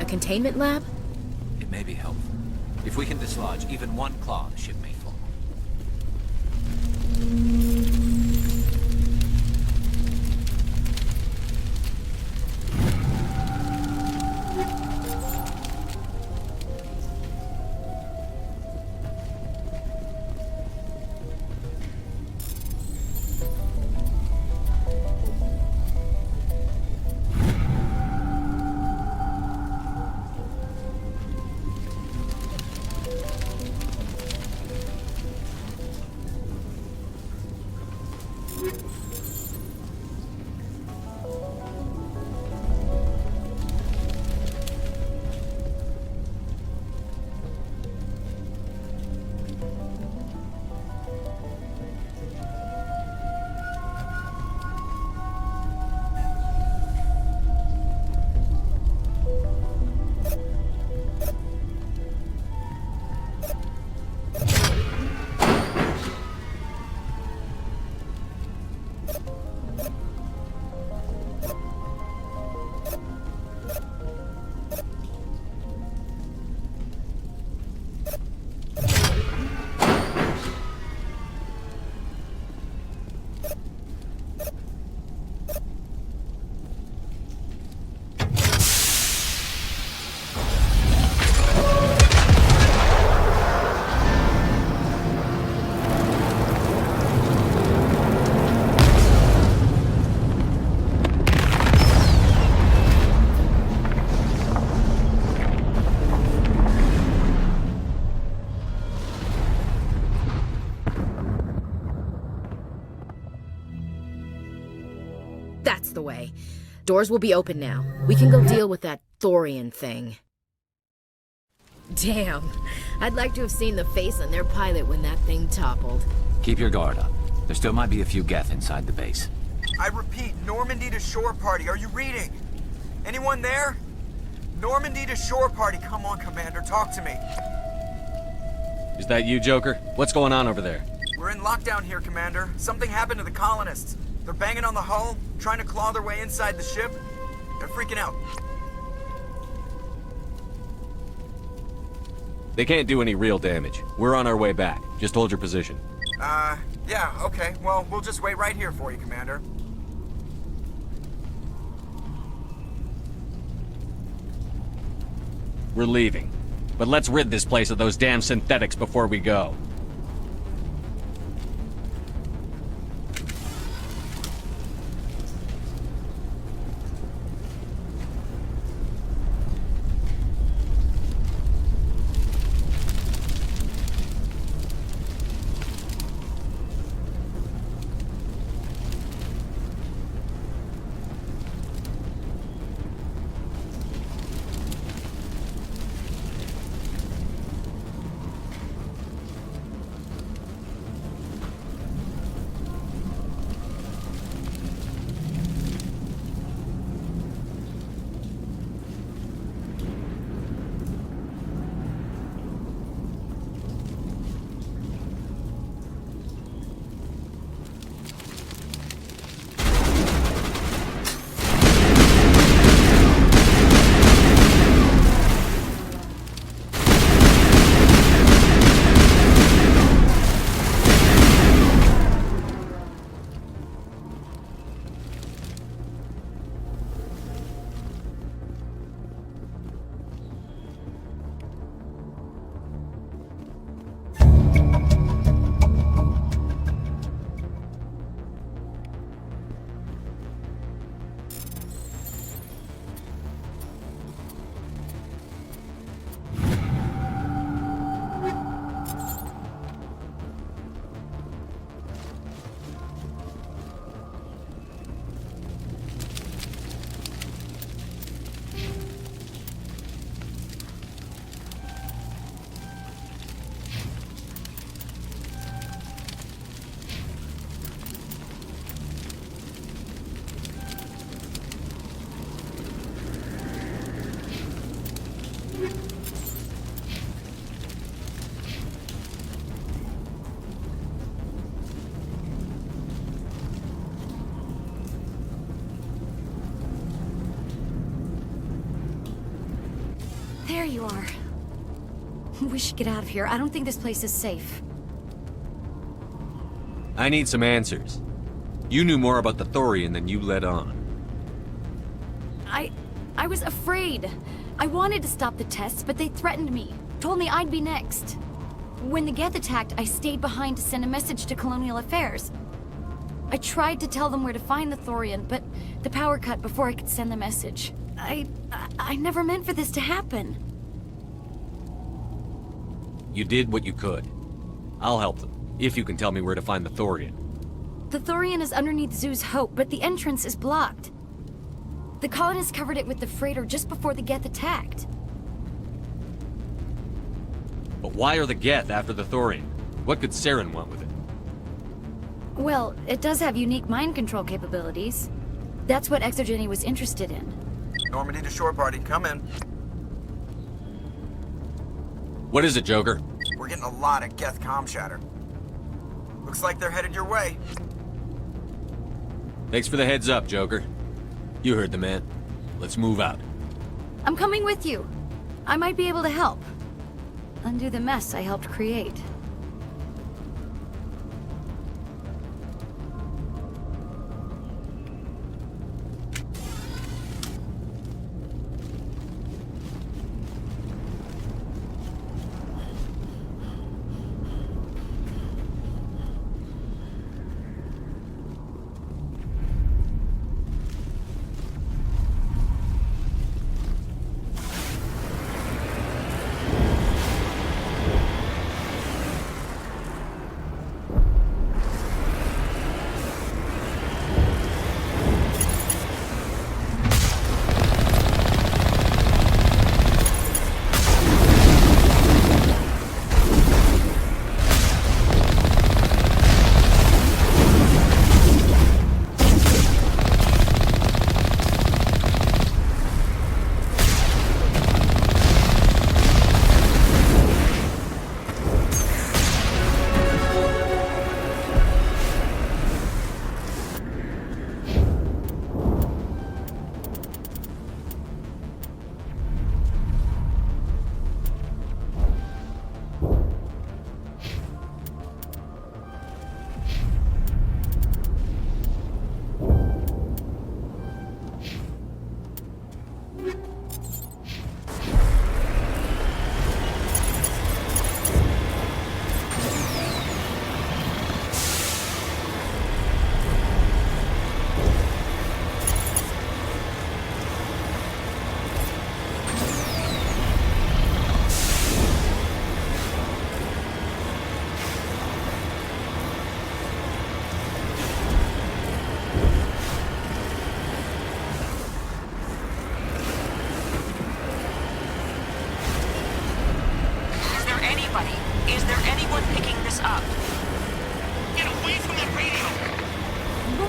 [SPEAKER 18] Containment lab?
[SPEAKER 5] It may be helpful. If we can dislodge even one claw, the ship may fall.
[SPEAKER 18] That's the way. Doors will be open now. We can go deal with that Thorian thing. Damn. I'd like to have seen the face on their pilot when that thing toppled.
[SPEAKER 5] Keep your guard up. There still might be a few Geth inside the base.
[SPEAKER 1] I repeat, Normandy to shore party. Are you reading? Anyone there? Normandy to shore party. Come on, Commander. Talk to me.
[SPEAKER 3] Is that you, Joker? What's going on over there?
[SPEAKER 1] We're in lockdown here, Commander. Something happened to the colonists. They're banging on the hull, trying to claw their way inside the ship. They're freaking out.
[SPEAKER 3] They can't do any real damage. We're on our way back. Just hold your position.
[SPEAKER 1] Yeah, okay. Well, we'll just wait right here for you, Commander.
[SPEAKER 3] We're leaving. But let's rid this place of those damn synthetics before we go.
[SPEAKER 14] There you are. We should get out of here. I don't think this place is safe.
[SPEAKER 3] I need some answers. You knew more about the Thorian than you let on.
[SPEAKER 14] I was afraid. I wanted to stop the tests, but they threatened me. Told me I'd be next. When the Geth attacked, I stayed behind to send a message to Colonial Affairs. I tried to tell them where to find the Thorian, but the power cut before I could send the message. I never meant for this to happen.
[SPEAKER 3] You did what you could. I'll help them, if you can tell me where to find the Thorian.
[SPEAKER 14] The Thorian is underneath Zoo's Hope, but the entrance is blocked. The colonists covered it with the freighter just before the Geth attacked.
[SPEAKER 3] But why are the Geth after the Thorian? What could Saren want with it?
[SPEAKER 14] Well, it does have unique mind control capabilities. That's what Exogeny was interested in.
[SPEAKER 1] Normandy to shore party, come in.
[SPEAKER 3] What is it, Joker?
[SPEAKER 1] We're getting a lot of Geth comm chatter. Looks like they're headed your way.
[SPEAKER 3] Thanks for the heads up, Joker. You heard the man. Let's move out.
[SPEAKER 14] I'm coming with you. I might be able to help. Undo the mess I helped create.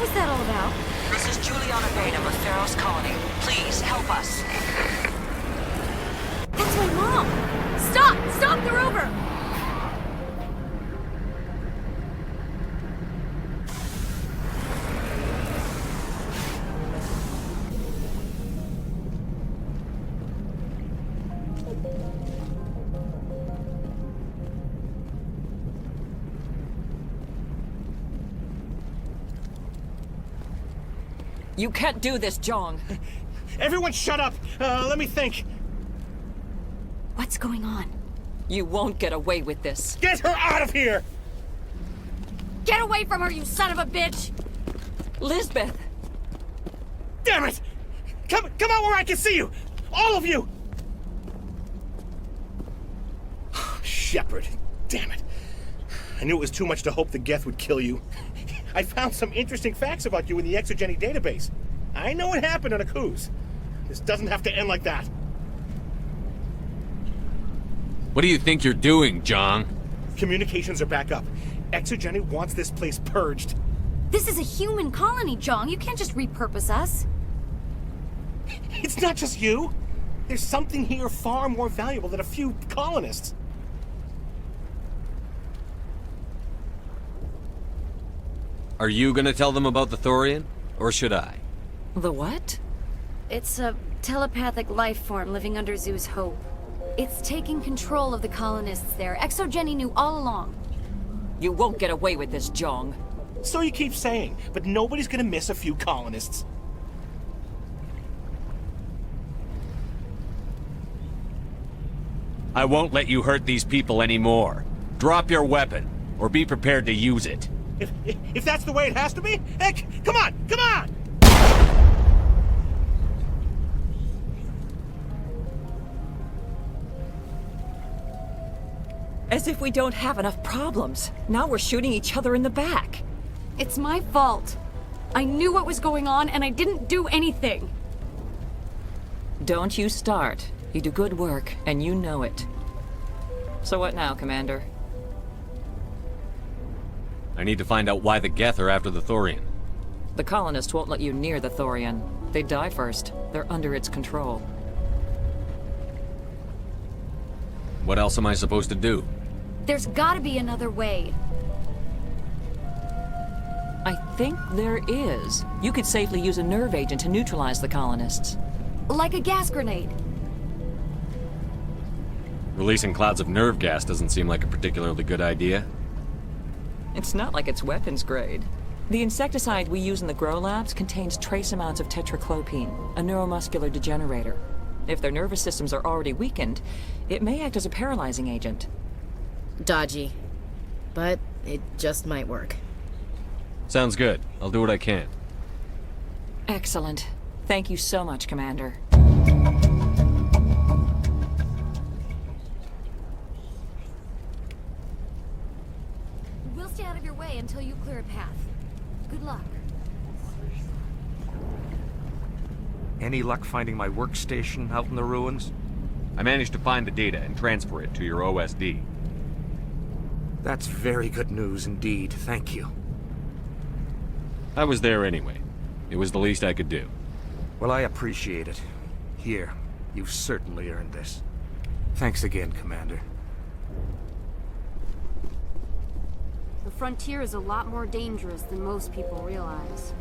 [SPEAKER 14] is that all about?
[SPEAKER 17] This is Juliana Bainham of Feros Colony. Please, help us.
[SPEAKER 14] That's my mom! Stop! Stop the rover!
[SPEAKER 17] You can't do this, Jong.
[SPEAKER 19] Everyone shut up! Let me think.
[SPEAKER 14] What's going on?
[SPEAKER 17] You won't get away with this.
[SPEAKER 19] Get her out of here!
[SPEAKER 14] Get away from her, you son of a bitch!
[SPEAKER 17] Lisbeth!
[SPEAKER 19] Damn it! Come out where I can see you! All of you! Shepard, damn it. I knew it was too much to hope the Geth would kill you. I found some interesting facts about you in the Exogeny database. I know it happened on a cruise. This doesn't have to end like that.
[SPEAKER 3] What do you think you're doing, Jong?
[SPEAKER 19] Communications are back up. Exogeny wants this place purged.
[SPEAKER 14] This is a human colony, Jong. You can't just repurpose us.
[SPEAKER 19] It's not just you. There's something here far more valuable than a few colonists.
[SPEAKER 3] Are you gonna tell them about the Thorian? Or should I?
[SPEAKER 17] The what?
[SPEAKER 14] It's a telepathic life form living under Zeus Hope. It's taking control of the colonists there. Exogeny knew all along.
[SPEAKER 17] You won't get away with this, Jong.
[SPEAKER 19] So you keep saying, but nobody's gonna miss a few colonists.
[SPEAKER 3] I won't let you hurt these people anymore. Drop your weapon, or be prepared to use it.
[SPEAKER 19] If that's the way it has to be, heck, come on, come on!
[SPEAKER 17] As if we don't have enough problems. Now we're shooting each other in the back.
[SPEAKER 14] It's my fault. I knew what was going on and I didn't do anything.
[SPEAKER 17] Don't you start. You do good work, and you know it. So what now, Commander?
[SPEAKER 3] I need to find out why the Geth are after the Thorian.
[SPEAKER 17] The colonists won't let you near the Thorian. They die first. They're under its control.
[SPEAKER 3] What else am I supposed to do?
[SPEAKER 14] There's gotta be another way.
[SPEAKER 17] I think there is. You could safely use a nerve agent to neutralize the colonists.
[SPEAKER 14] Like a gas grenade.
[SPEAKER 3] Releasing clouds of nerve gas doesn't seem like a particularly good idea.
[SPEAKER 17] It's not like it's weapons grade. The insecticide we use in the grow labs contains trace amounts of tetraclopine, a neuromuscular degenerator. If their nervous systems are already weakened, it may act as a paralyzing agent.
[SPEAKER 18] Dodgy. But it just might work.
[SPEAKER 3] Sounds good. I'll do what I can.
[SPEAKER 17] Excellent. Thank you so much, Commander.
[SPEAKER 14] We'll stay out of your way until you clear a path. Good luck.
[SPEAKER 2] Any luck finding my workstation out in the ruins?
[SPEAKER 3] I managed to find the data and transfer it to your OSD.
[SPEAKER 2] That's very good news indeed, thank you.
[SPEAKER 3] I was there anyway. It was the least I could do.
[SPEAKER 2] Well, I appreciate it. Here, you've certainly earned this. Thanks again, Commander.
[SPEAKER 10] The frontier is a lot more dangerous than most people realize.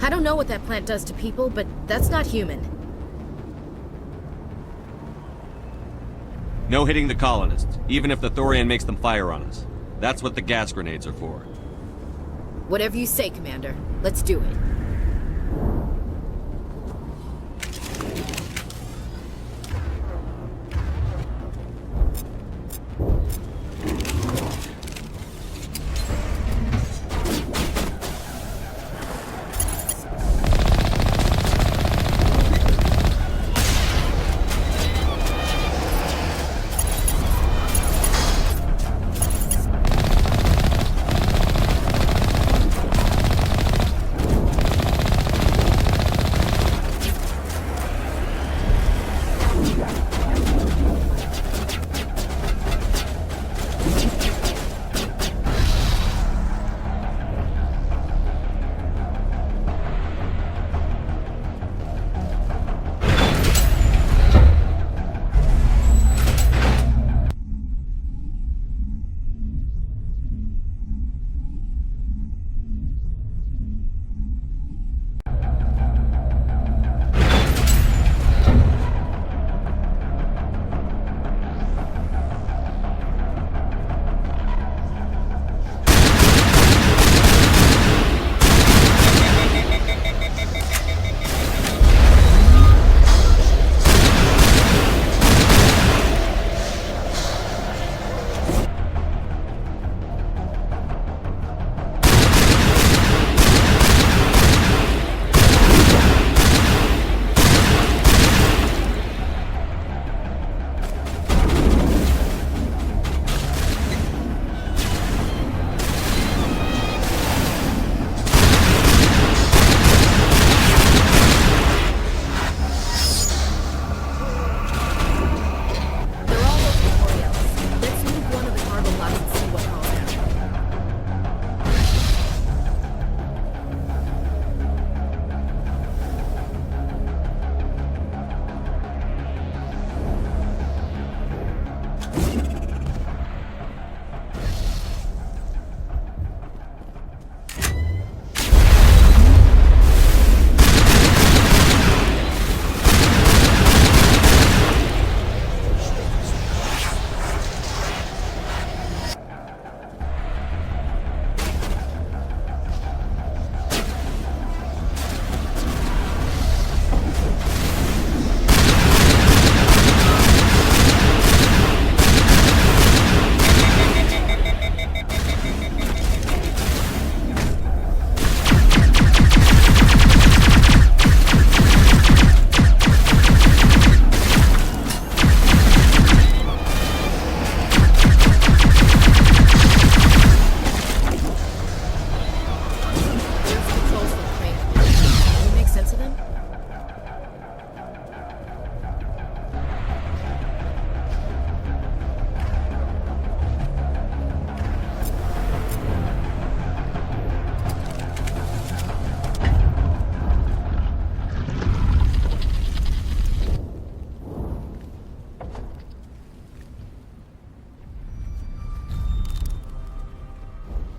[SPEAKER 18] I don't know what that plant does to people, but that's not human.
[SPEAKER 3] No hitting the colonists, even if the Thorian makes them fire on us. That's what the gas grenades are for.
[SPEAKER 18] Whatever you say, Commander. Let's do it.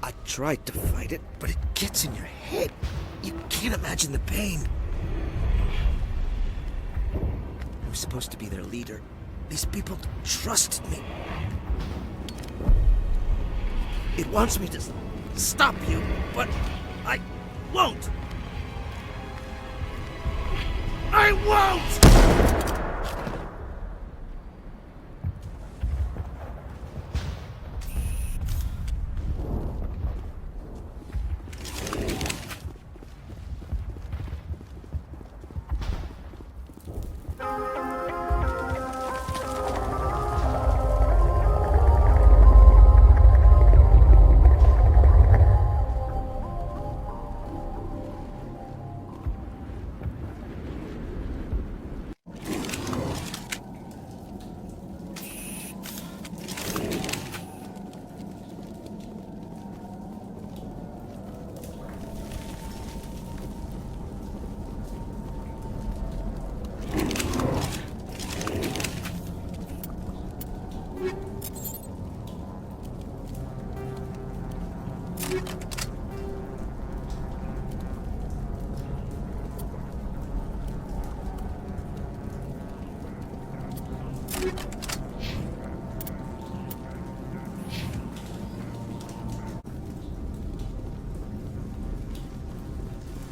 [SPEAKER 7] I tried to fight it, but it gets in your head. You can't imagine the pain. I was supposed to be their leader. These people trusted me. It wants me to stop you, but I won't. I won't!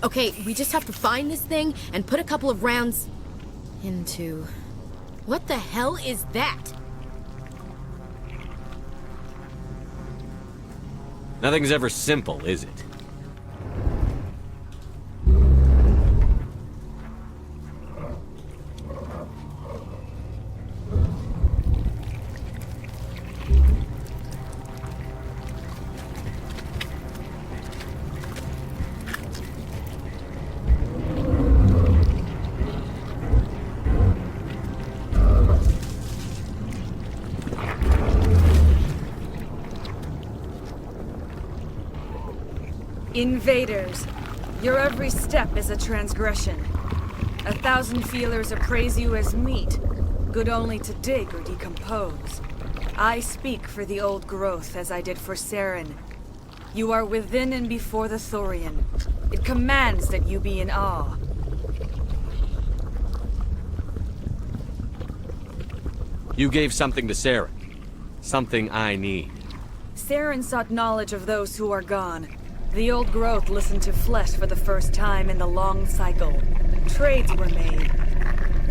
[SPEAKER 18] Okay, we just have to find this thing and put a couple of rounds into... What the hell is that?
[SPEAKER 3] Nothing's ever simple, is it?
[SPEAKER 4] Invaders, your every step is a transgression. 1,000 feelers appraise you as meat, good only to dig or decompose. I speak for the old growth as I did for Saren. You are within and before the Thorian. It commands that you be in awe.
[SPEAKER 3] You gave something to Saren. Something I need.
[SPEAKER 4] Saren sought knowledge of those who are gone. The old growth listened to flesh for the first time in the long cycle. Trades were made.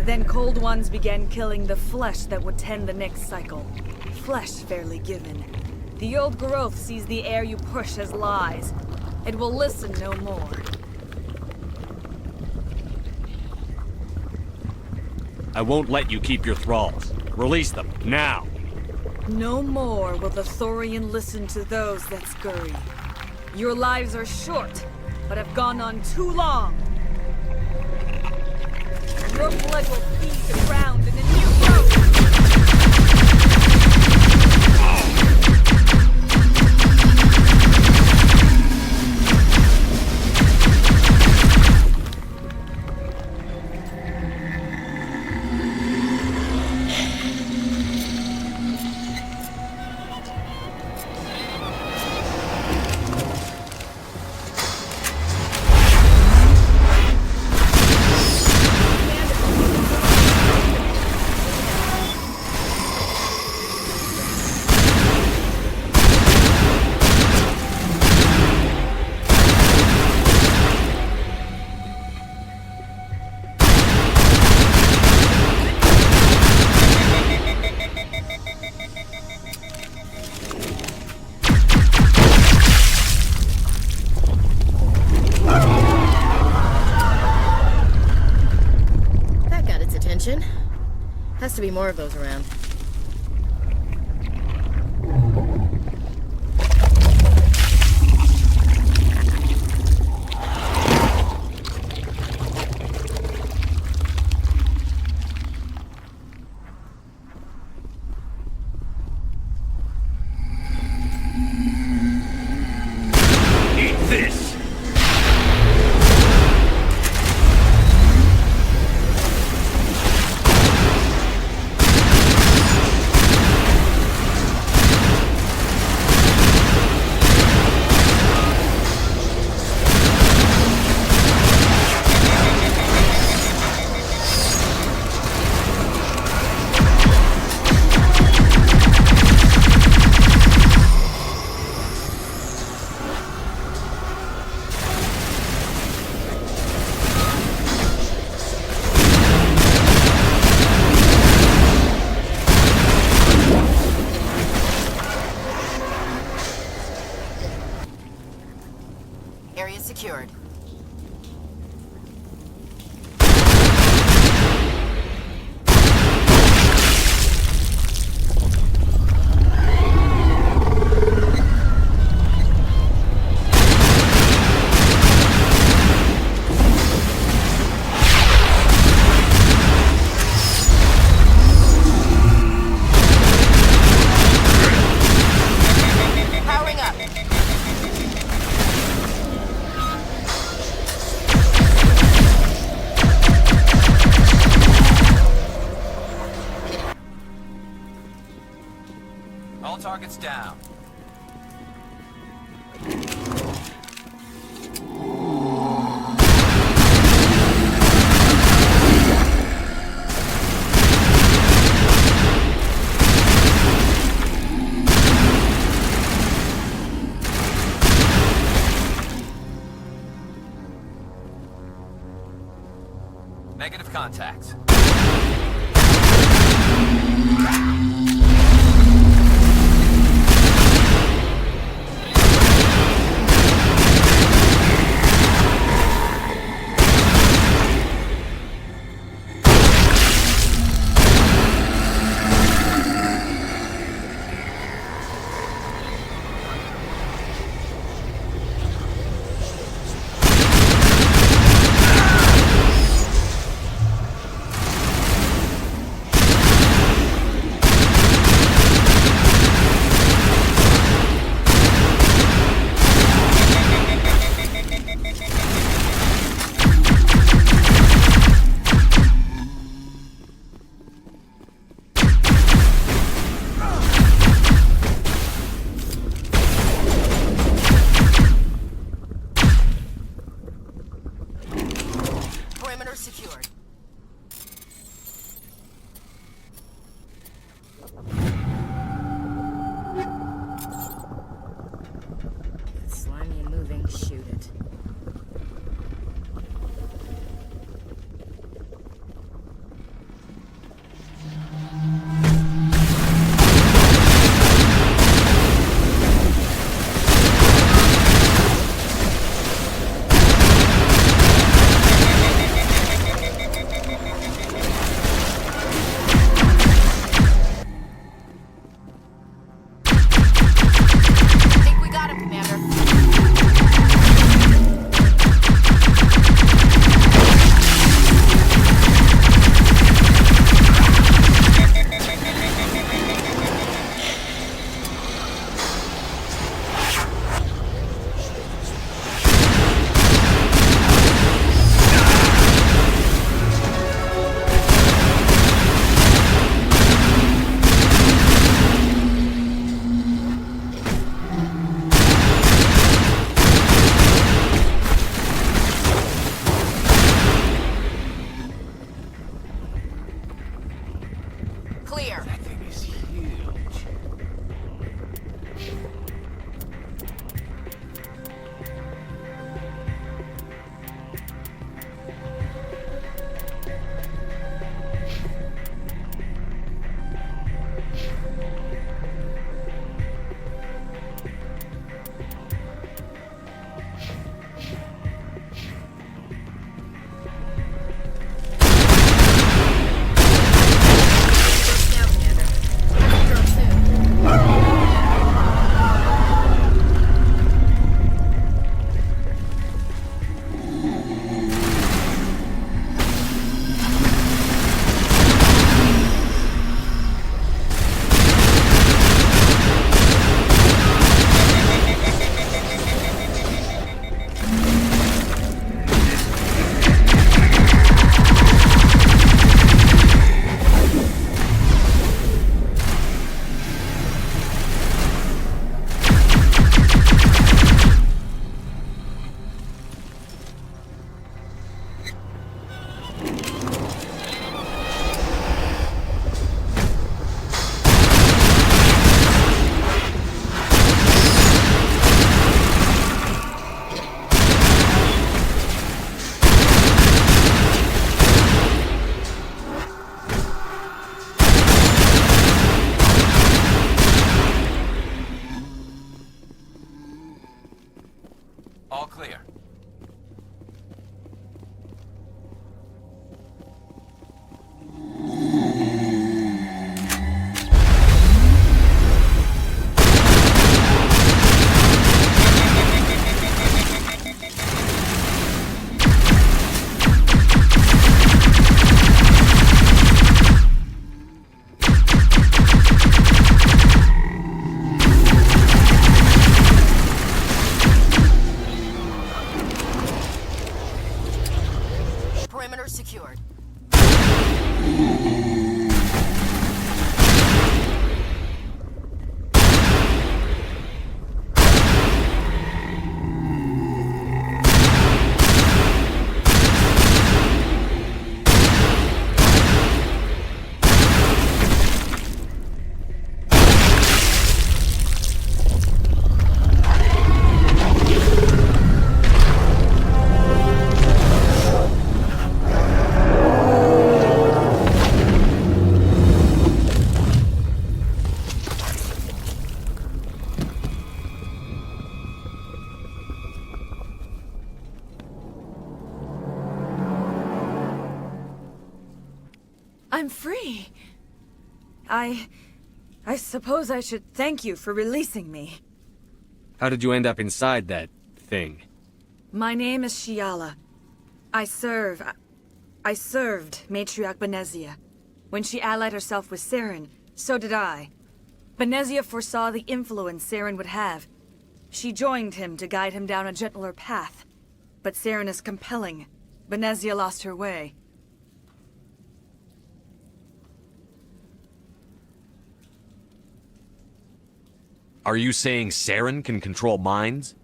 [SPEAKER 4] Then cold ones began killing the flesh that would tend the next cycle. Flesh fairly given. The old growth sees the air you push as lies. It will listen no more.
[SPEAKER 3] I won't let you keep your thralls. Release them, now!
[SPEAKER 4] No more will the Thorian listen to those that scurry. Your lives are short, but have gone on too long. Your blood will feed the ground in a new growth.
[SPEAKER 18] Has to be more of those around.
[SPEAKER 21] Eat this!
[SPEAKER 20] All targets down. Negative contact.
[SPEAKER 18] Secured.
[SPEAKER 14] If it's slimy and moving, shoot it.
[SPEAKER 18] Clear.
[SPEAKER 5] That thing is huge.
[SPEAKER 18] Now, Commander. Throw
[SPEAKER 4] I suppose I should thank you for releasing me.
[SPEAKER 3] How did you end up inside that thing?
[SPEAKER 4] My name is Shiala. I served Matriarch Benezia. When she allied herself with Saren, so did I. Benezia foresaw the influence Saren would have. She joined him to guide him down a gentler path. But Saren is compelling. Benezia lost her way.
[SPEAKER 3] Are you saying Saren can control minds?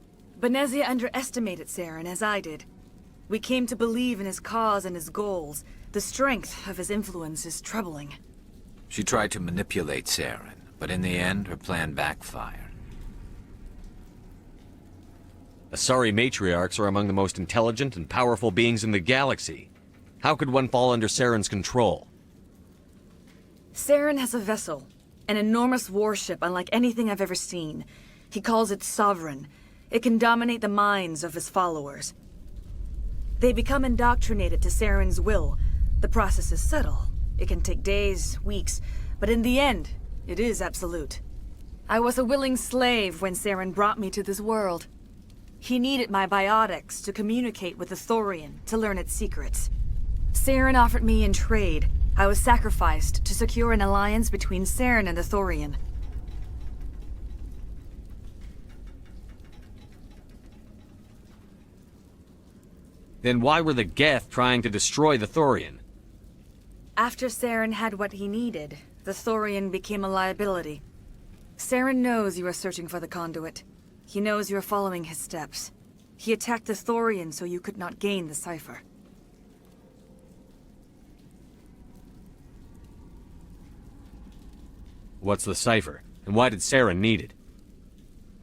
[SPEAKER 4] Benezia underestimated Saren, as I did. We came to believe in his cause and his goals. The strength of his influence is troubling.
[SPEAKER 5] She tried to manipulate Saren, but in the end, her plan backfired.
[SPEAKER 3] Asari matriarchs are among the most intelligent and powerful beings in the galaxy. How could one fall under Saren's control?
[SPEAKER 4] Saren has a vessel, an enormous warship unlike anything I've ever seen. He calls it Sovereign. It can dominate the minds of his followers. They become indoctrinated to Saren's will. The process is subtle. It can take days, weeks, but in the end, it is absolute. I was a willing slave when Saren brought me to this world. He needed my biotics to communicate with the Thorian, to learn its secrets. Saren offered me in trade. I was sacrificed to secure an alliance between Saren and the Thorian.
[SPEAKER 3] Then why were the Geth trying to destroy the Thorian?
[SPEAKER 4] After Saren had what he needed, the Thorian became a liability. Saren knows you are searching for the conduit. He knows you are following his steps. He attacked the Thorian so you could not gain the cipher.
[SPEAKER 3] What's the cipher? And why did Saren need it?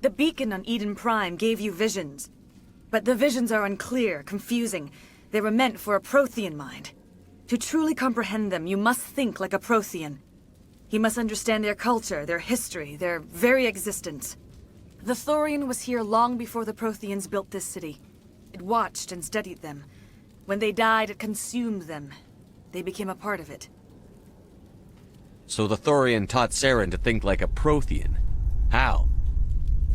[SPEAKER 4] The beacon on Eden Prime gave you visions. But the visions are unclear, confusing. They were meant for a Prothean mind. To truly comprehend them, you must think like a Prothean. You must understand their culture, their history, their very existence. The Thorian was here long before the Protheans built this city. It watched and studied them. When they died, it consumed them. They became a part of it.
[SPEAKER 3] So the Thorian taught Saren to think like a Prothean. How?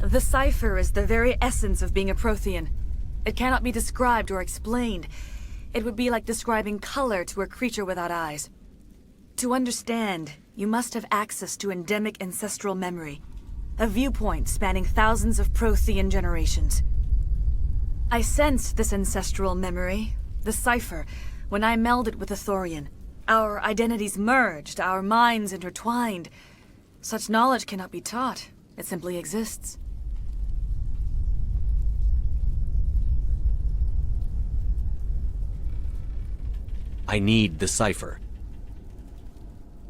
[SPEAKER 4] The cipher is the very essence of being a Prothean. It cannot be described or explained. It would be like describing color to a creature without eyes. To understand, you must have access to endemic ancestral memory. A viewpoint spanning thousands of Prothean generations. I sensed this ancestral memory, the cipher, when I melded with the Thorian. Our identities merged, our minds intertwined. Such knowledge cannot be taught. It simply exists.
[SPEAKER 3] I need the cipher.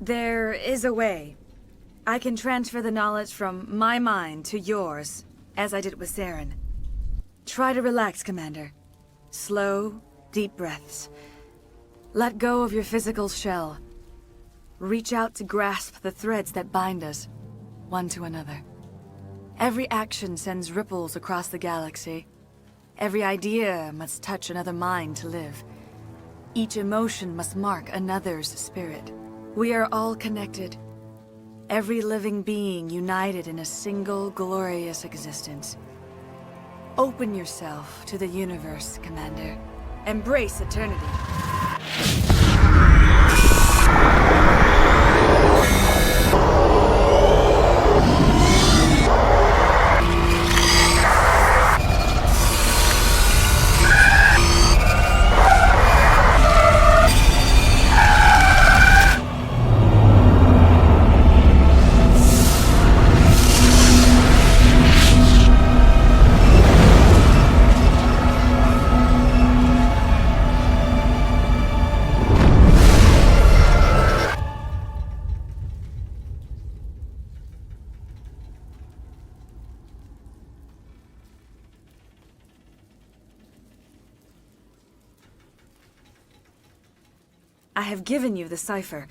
[SPEAKER 4] There is a way. I can transfer the knowledge from my mind to yours, as I did with Saren. Try to relax, Commander. Slow, deep breaths. Let go of your physical shell. Reach out to grasp the threads that bind us, one to another. Every action sends ripples across the galaxy. Every idea must touch another mind to live. Each emotion must mark another's spirit. We are all connected. Every living being united in a single glorious existence. Open yourself to the universe, Commander. Embrace eternity. I have given you the cipher,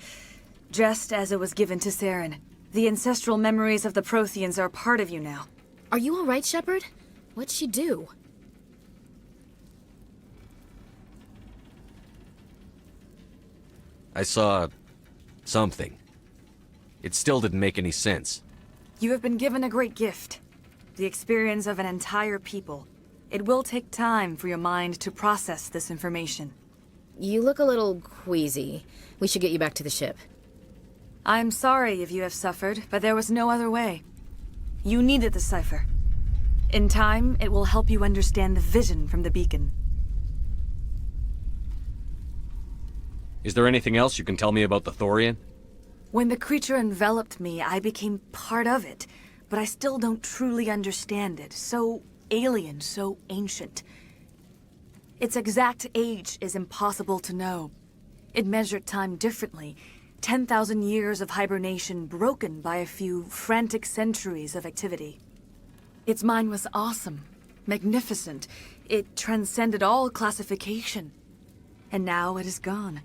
[SPEAKER 4] just as it was given to Saren. The ancestral memories of the Protheans are part of you now.
[SPEAKER 18] Are you all right, Shepard? What'd she do?
[SPEAKER 3] I saw something. It still didn't make any sense.
[SPEAKER 4] You have been given a great gift. The experience of an entire people. It will take time for your mind to process this information.
[SPEAKER 18] You look a little queasy. We should get you back to the ship.
[SPEAKER 4] I'm sorry if you have suffered, but there was no other way. You needed the cipher. In time, it will help you understand the vision from the beacon.
[SPEAKER 3] Is there anything else you can tell me about the Thorian?
[SPEAKER 4] When the creature enveloped me, I became part of it, but I still don't truly understand it. So alien, so ancient. Its exact age is impossible to know. It measured time differently. 10,000 years of hibernation broken by a few frantic centuries of activity. Its mind was awesome, magnificent. It transcended all classification. And now it is gone.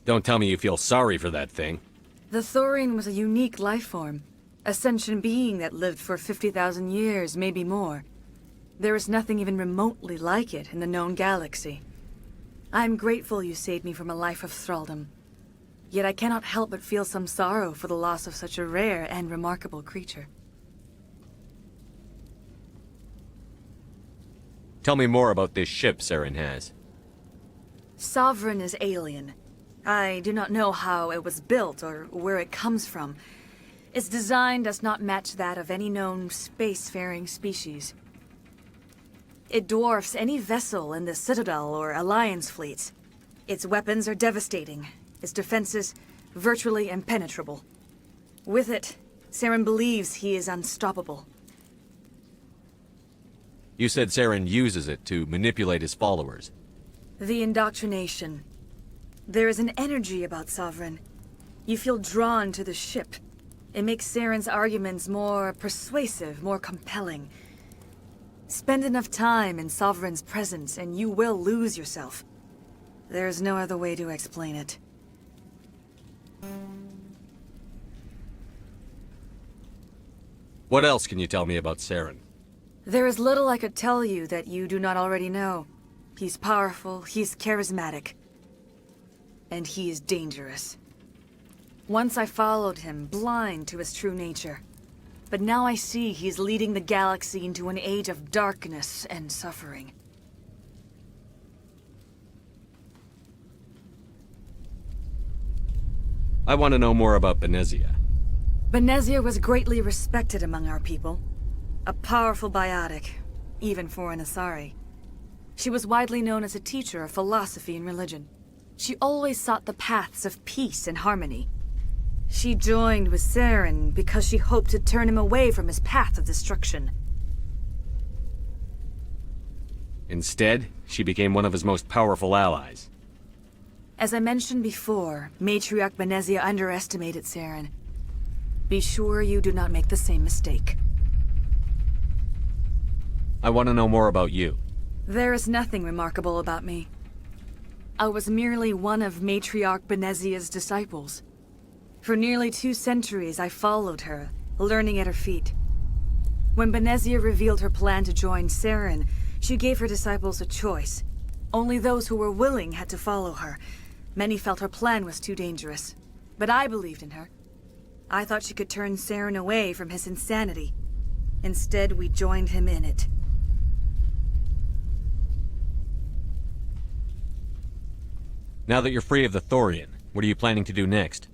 [SPEAKER 3] Don't tell me you feel sorry for that thing.
[SPEAKER 4] The Thorian was a unique life form. A sentient being that lived for 50,000 years, maybe more. There is nothing even remotely like it in the known galaxy. I'm grateful you saved me from a life of thraldom. Yet I cannot help but feel some sorrow for the loss of such a rare and remarkable creature.
[SPEAKER 3] Tell me more about this ship Saren has.
[SPEAKER 4] Sovereign is alien. I do not know how it was built or where it comes from. Its design does not match that of any known spacefaring species. It dwarfs any vessel in the Citadel or Alliance fleets. Its weapons are devastating, its defenses virtually impenetrable. With it, Saren believes he is unstoppable.
[SPEAKER 3] You said Saren uses it to manipulate his followers.
[SPEAKER 4] The indoctrination. There is an energy about Sovereign. You feel drawn to the ship. It makes Saren's arguments more persuasive, more compelling. Spend enough time in Sovereign's presence and you will lose yourself. There's no other way to explain it.
[SPEAKER 3] What else can you tell me about Saren?
[SPEAKER 4] There is little I could tell you that you do not already know. He's powerful, he's charismatic. And he is dangerous. Once I followed him, blind to his true nature. But now I see he's leading the galaxy into an age of darkness and suffering.
[SPEAKER 3] I want to know more about Benezia.
[SPEAKER 4] Benezia was greatly respected among our people. A powerful biotic, even for an Asari. She was widely known as a teacher of philosophy and religion. She always sought the paths of peace and harmony. She joined with Saren because she hoped to turn him away from his path of destruction.
[SPEAKER 3] Instead, she became one of his most powerful allies.
[SPEAKER 4] As I mentioned before, Matriarch Benezia underestimated Saren. Be sure you do not make the same mistake.
[SPEAKER 3] I want to know more about you.
[SPEAKER 4] There is nothing remarkable about me. I was merely one of Matriarch Benezia's disciples. For nearly 2 centuries, I followed her, learning at her feet. When Benezia revealed her plan to join Saren, she gave her disciples a choice. Only those who were willing had to follow her. Many felt her plan was too dangerous, but I believed in her. I thought she could turn Saren away from his insanity. Instead, we joined him in it.
[SPEAKER 3] Now that you're free of the Thorian, what are you planning to do next?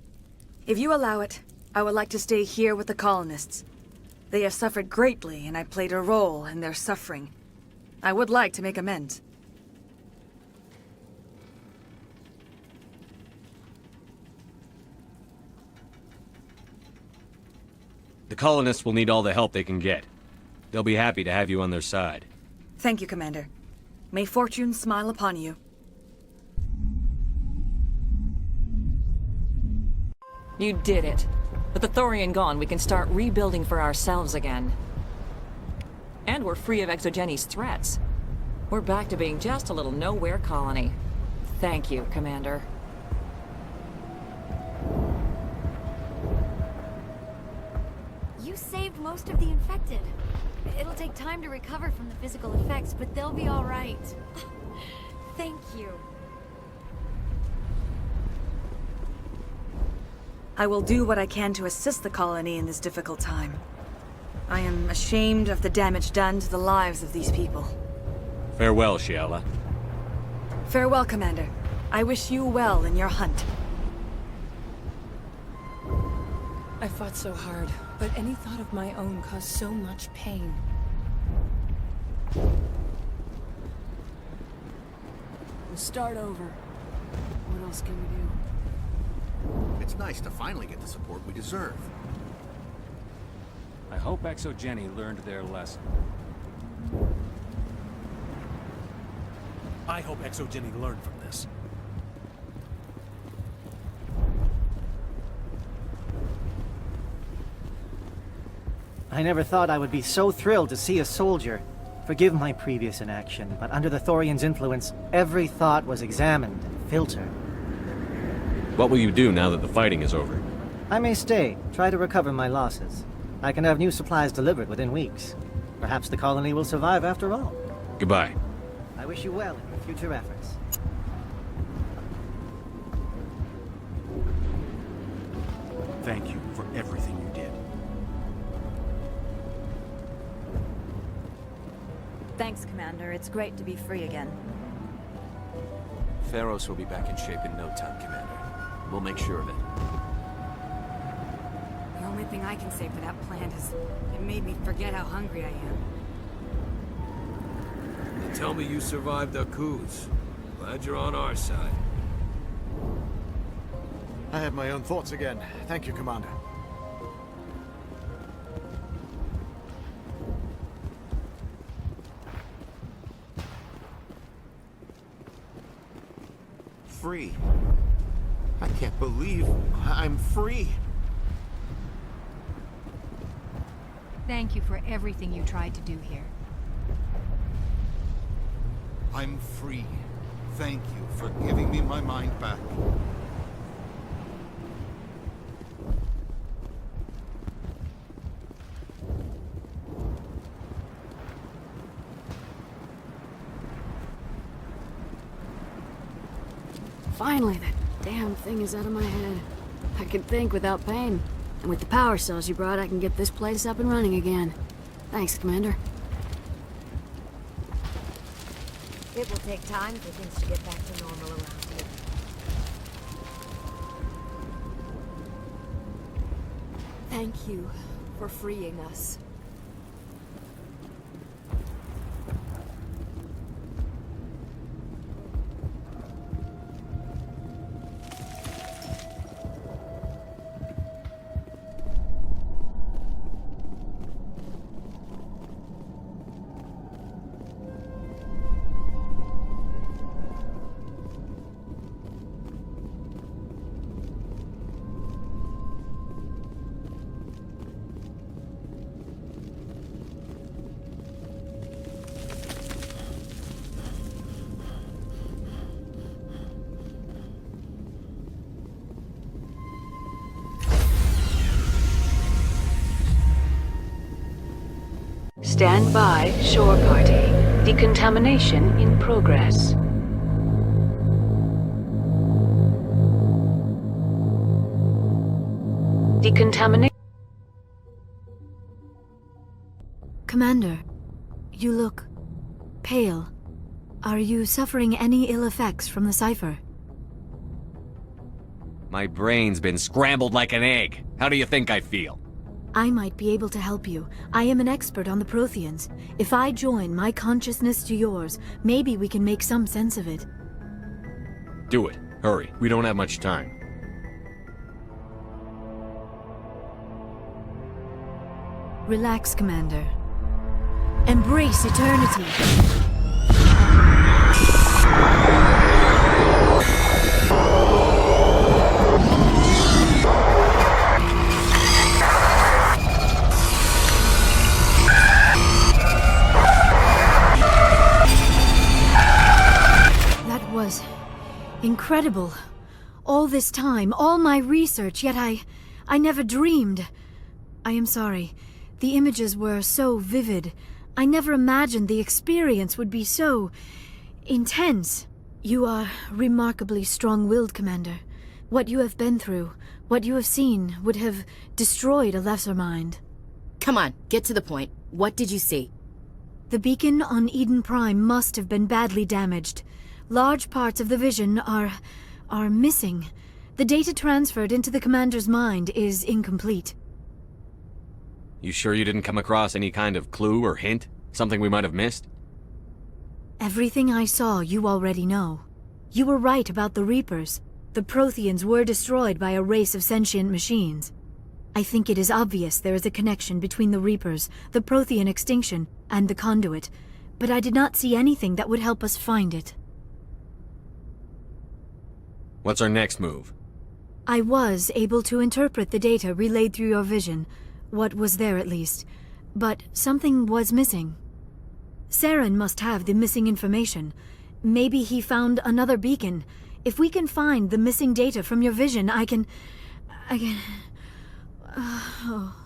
[SPEAKER 4] If you allow it, I would like to stay here with the colonists. They have suffered greatly, and I played a role in their suffering. I would like to make amends.
[SPEAKER 3] The colonists will need all the help they can get. They'll be happy to have you on their side.
[SPEAKER 4] Thank you, Commander. May fortune smile upon you.
[SPEAKER 17] You did it. With the Thorian gone, we can start rebuilding for ourselves again. And we're free of Exogeni's threats. We're back to being just a little nowhere colony. Thank you, Commander.
[SPEAKER 14] You saved most of the infected. It'll take time to recover from the physical effects, but they'll be all right. Thank you.
[SPEAKER 4] I will do what I can to assist the colony in this difficult time. I am ashamed of the damage done to the lives of these people.
[SPEAKER 3] Farewell, Shiala.
[SPEAKER 4] Farewell, Commander. I wish you well in your hunt.
[SPEAKER 12] I fought so hard, but any thought of my own caused so much pain.
[SPEAKER 16] We'll start over. What else can we do?
[SPEAKER 8] It's nice to finally get the support we deserve.
[SPEAKER 5] I hope ExoGeni learned their lesson.
[SPEAKER 11] I hope ExoGeni learned from this.
[SPEAKER 15] I never thought I would be so thrilled to see a soldier. Forgive my previous inaction, but under the Thorian's influence, every thought was examined and filtered.
[SPEAKER 3] What will you do now that the fighting is over?
[SPEAKER 15] I may stay, try to recover my losses. I can have new supplies delivered within weeks. Perhaps the colony will survive after all.
[SPEAKER 3] Goodbye.
[SPEAKER 15] I wish you well in your future efforts.
[SPEAKER 13] Thank you for everything you did.
[SPEAKER 16] Thanks, Commander. It's great to be free again.
[SPEAKER 5] Feros will be back in shape in no time, Commander. We'll make sure of it.
[SPEAKER 23] The only thing I can say for that plant is it made me forget how hungry I am.
[SPEAKER 6] They tell me you survived our coups. Glad you're on our side.
[SPEAKER 11] I had my own thoughts again. Thank you, Commander.
[SPEAKER 8] Free. I can't believe I'm free.
[SPEAKER 9] Thank you for everything you tried to do here.
[SPEAKER 8] I'm free. Thank you for giving me my mind back.
[SPEAKER 10] Finally, that damn thing is out of my head. I can think without pain. And with the power cells you brought, I can get this place up and running again. Thanks, Commander.
[SPEAKER 14] It will take time for things to get back to normal around here.
[SPEAKER 10] Thank you for freeing us.
[SPEAKER 24] Stand by, shore party. Decontamination in progress. Decontamination.
[SPEAKER 10] Commander, you look pale. Are you suffering any ill effects from the cipher?
[SPEAKER 3] My brain's been scrambled like an egg. How do you think I feel?
[SPEAKER 10] I might be able to help you. I am an expert on the Protheans. If I join my consciousness to yours, maybe we can make some sense of it.
[SPEAKER 3] Do it. Hurry. We don't have much time.
[SPEAKER 10] Relax, Commander. Embrace eternity. That was incredible. All this time, all my research, yet I never dreamed. I am sorry. The images were so vivid. I never imagined the experience would be so intense. You are remarkably strong-willed, Commander. What you have been through, What you have seen would have destroyed a lesser mind.
[SPEAKER 18] Come on, get to the point. What did you see?
[SPEAKER 10] The beacon on Eden Prime must have been badly damaged. Large parts of the vision are missing. The data transferred into the commander's mind is incomplete.
[SPEAKER 3] You sure you didn't come across any kind of clue or hint? Something we might have missed?
[SPEAKER 10] Everything I saw you already know. You were right about the Reapers. The Protheans were destroyed by a race of sentient machines. I think it is obvious there is a connection between the Reapers, the Prothean extinction, and the Conduit, but I did not see anything that would help us find it.
[SPEAKER 3] What's our next move?
[SPEAKER 10] I was able to interpret the data relayed through your vision, what was there at least, but something was missing. Saren must have the missing information. Maybe he found another beacon. If we can find the missing data from your vision, I can... Oh.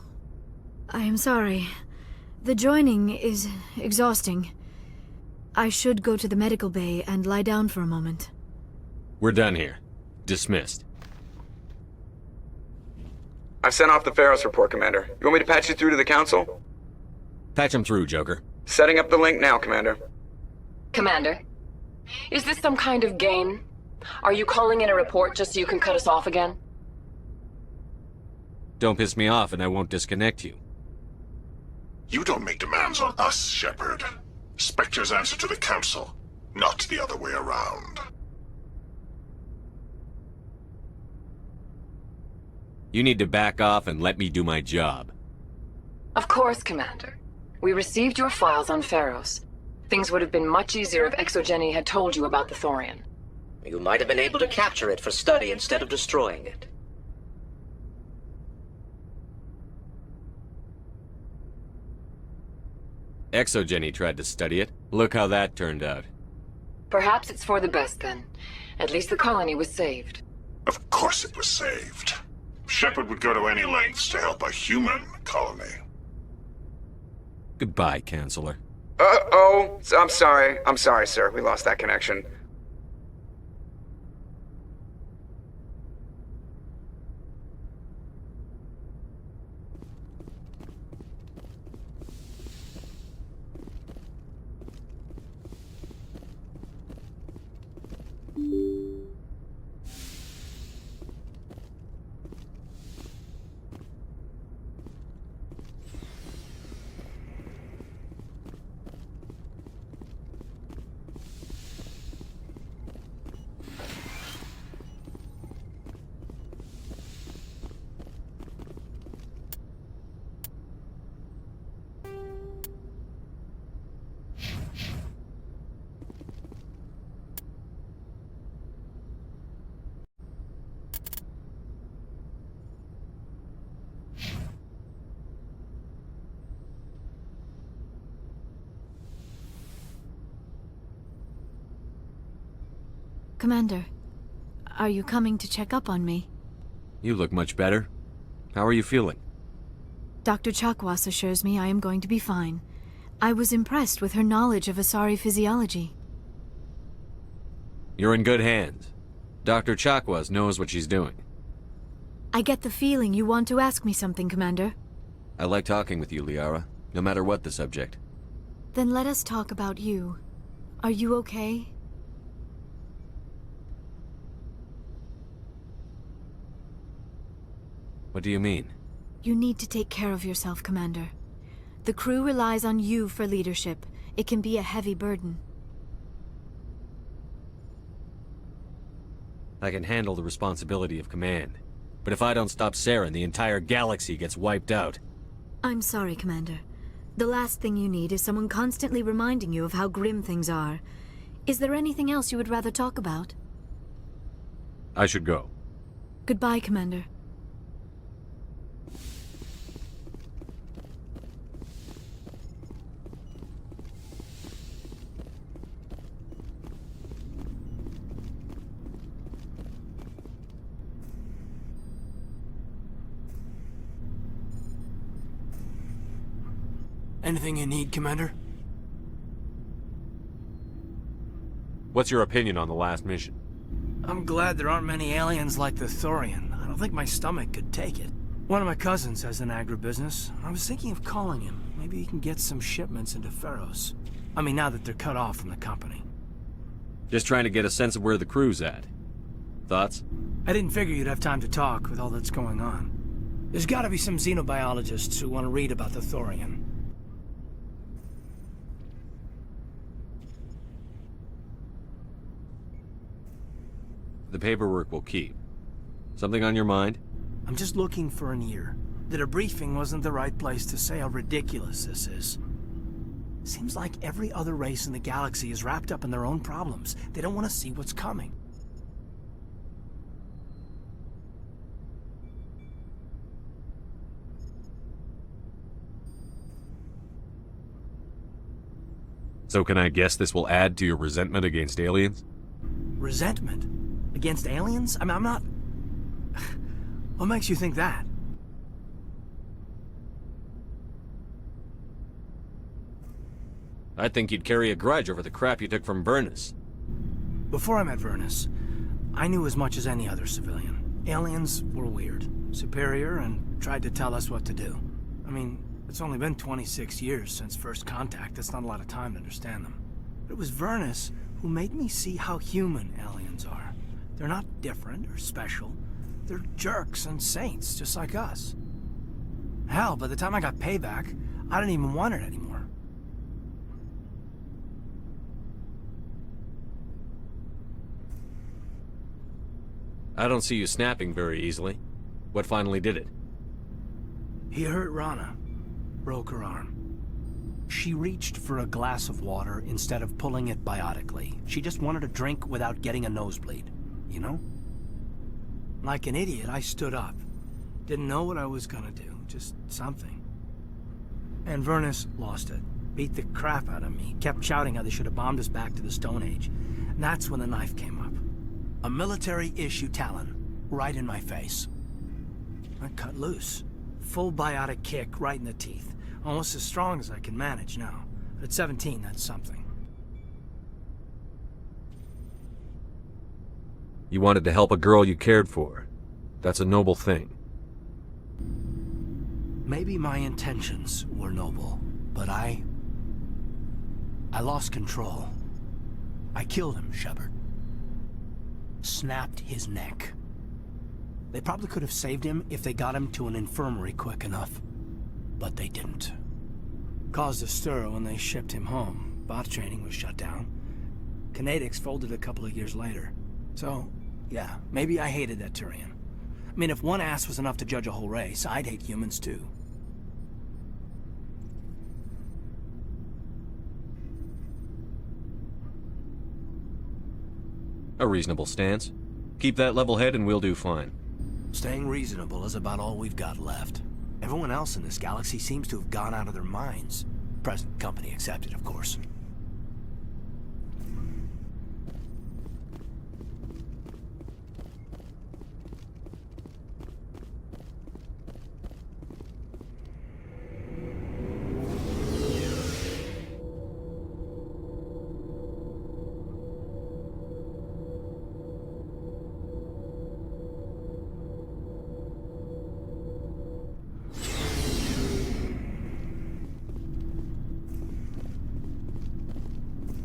[SPEAKER 10] I am sorry. The joining is exhausting. I should go to the medical bay and lie down for a moment.
[SPEAKER 3] We're done here. Dismissed.
[SPEAKER 1] I've sent off the Feros report, Commander. You want me to patch you through to the Council?
[SPEAKER 3] Patch him through, Joker.
[SPEAKER 1] Setting up the link now, Commander.
[SPEAKER 24] Commander, is this some kind of game? Are you calling in a report just so you can cut us off again?
[SPEAKER 3] Don't piss me off and I won't disconnect you.
[SPEAKER 21] You don't make demands on us, Shepard. Spectres answer to the Council, not the other way around.
[SPEAKER 3] You need to back off and let me do my job.
[SPEAKER 24] Of course, Commander. We received your files on Feros. Things would have been much easier if Exogeny had told you about the Thorian.
[SPEAKER 7] You might have been able to capture it for study instead of destroying it.
[SPEAKER 3] Exogeny tried to study it. Look how that turned out.
[SPEAKER 24] Perhaps it's for the best then. At least the colony was saved.
[SPEAKER 21] Of course it was saved. Shepard would go to any lengths to help a human colony.
[SPEAKER 3] Goodbye, Counselor.
[SPEAKER 1] Oh, I'm sorry. I'm sorry, sir. We lost that connection.
[SPEAKER 10] Commander, are you coming to check up on me?
[SPEAKER 3] You look much better. How are you feeling?
[SPEAKER 10] Dr. Chakwas assures me I am going to be fine. I was impressed with her knowledge of Asari physiology.
[SPEAKER 3] You're in good hands. Dr. Chakwas knows what she's doing.
[SPEAKER 10] I get the feeling you want to ask me something, Commander.
[SPEAKER 3] I like talking with you, Liara, no matter what the subject.
[SPEAKER 10] Then let us talk about you. Are you okay?
[SPEAKER 3] What do you mean?
[SPEAKER 10] You need to take care of yourself, Commander. The crew relies on you for leadership. It can be a heavy burden.
[SPEAKER 3] I can handle the responsibility of command. But if I don't stop Saren, the entire galaxy gets wiped out.
[SPEAKER 10] I'm sorry, Commander. The last thing you need is someone constantly reminding you of how grim things are. Is there anything else you would rather talk about?
[SPEAKER 3] I should go.
[SPEAKER 10] Goodbye, Commander.
[SPEAKER 6] Anything you need, Commander?
[SPEAKER 3] What's your opinion on the last mission?
[SPEAKER 6] I'm glad there aren't many aliens like the Thorian. I don't
[SPEAKER 2] don't think my stomach could take it. One of my cousins has an agribusiness. I was thinking of calling him. Maybe he can get some shipments into Feros. I mean, now that they're cut off from the company.
[SPEAKER 3] Just trying to get a sense of where the crew's at. Thoughts?
[SPEAKER 2] I didn't figure you'd have time to talk with all that's going on. There's gotta be some xenobiologists who want to read about the Thorian.
[SPEAKER 3] The paperwork will keep. Something on your mind?
[SPEAKER 2] I'm just looking for an ear. The debriefing wasn't the right place to say how ridiculous this is. Seems like every other race in the galaxy is wrapped up in their own problems. They don't want to see what's coming.
[SPEAKER 3] So can I guess this will add to your resentment against aliens?
[SPEAKER 2] Resentment? Against aliens? I mean, I'm not... What makes you think that?
[SPEAKER 3] I'd think you'd carry a grudge over the crap you took from Vernus.
[SPEAKER 2] Before I met Vernus, I knew as much as any other civilian. Aliens were weird, superior, and tried to tell us what to do. I mean, it's only been 26 years since first contact. That's not a lot of time to understand them. But it was Vernus who made me see how human aliens are. They're not different or special. They're jerks and saints, just like us. Hell, by the time I got payback, I didn't even want it anymore.
[SPEAKER 3] I don't see you snapping very easily. What finally did it?
[SPEAKER 2] He hurt Rana. Broke her arm. She reached for a glass of water instead of pulling it biotically. She just wanted a drink without getting a nosebleed, you know? Like an idiot, I stood up. Didn't know what I was gonna do, just something. And Vernus lost it. Beat the crap out of me. Kept shouting how they should have bombed us back to the Stone Age. And that's when the knife came up. A military-issue talon, right in my face. I cut loose. Full biotic kick right in the teeth. Almost as strong as I can manage now. But at 17, that's something.
[SPEAKER 3] You wanted to help a girl you cared for. That's a noble thing.
[SPEAKER 2] Maybe my intentions were noble, but I lost control. I killed him, Shepard. Snapped his neck. They probably could have saved him if they got him to an infirmary quick enough. But they didn't. Caused a stir when they shipped him home. Bot training was shut down. Kinetics folded a couple of years later. So, yeah, maybe I hated that Turian. I mean, if one ass was enough to judge a whole race, I'd hate humans too.
[SPEAKER 3] A reasonable stance. Keep that level head and we'll do fine.
[SPEAKER 2] Staying reasonable is about all we've got left. Everyone else in this galaxy seems to have gone out of their minds. Present company accepted, of course.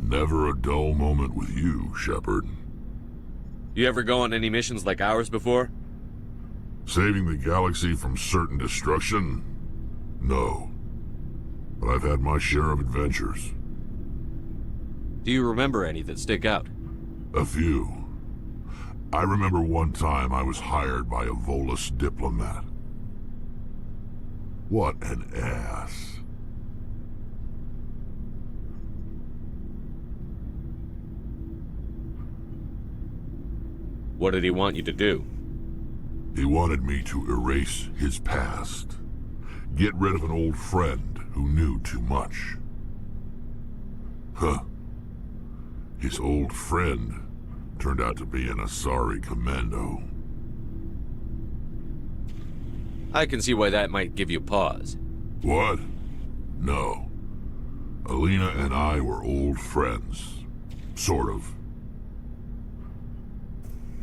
[SPEAKER 21] Never a dull moment with you, Shepard.
[SPEAKER 3] You ever go on any missions like ours before?
[SPEAKER 21] Saving the galaxy from certain destruction? No. But I've had my share of adventures.
[SPEAKER 3] Do you remember any that stick out?
[SPEAKER 21] A few. I remember one time I was hired by a Volus diplomat. What an ass.
[SPEAKER 3] What did he want you to do?
[SPEAKER 21] He wanted me to erase his past. Get rid of an old friend who knew too much. Huh. His old friend turned out to be an Asari commando.
[SPEAKER 3] I can see why that might give you pause.
[SPEAKER 21] What? No. Alina and I were old friends. Sort of.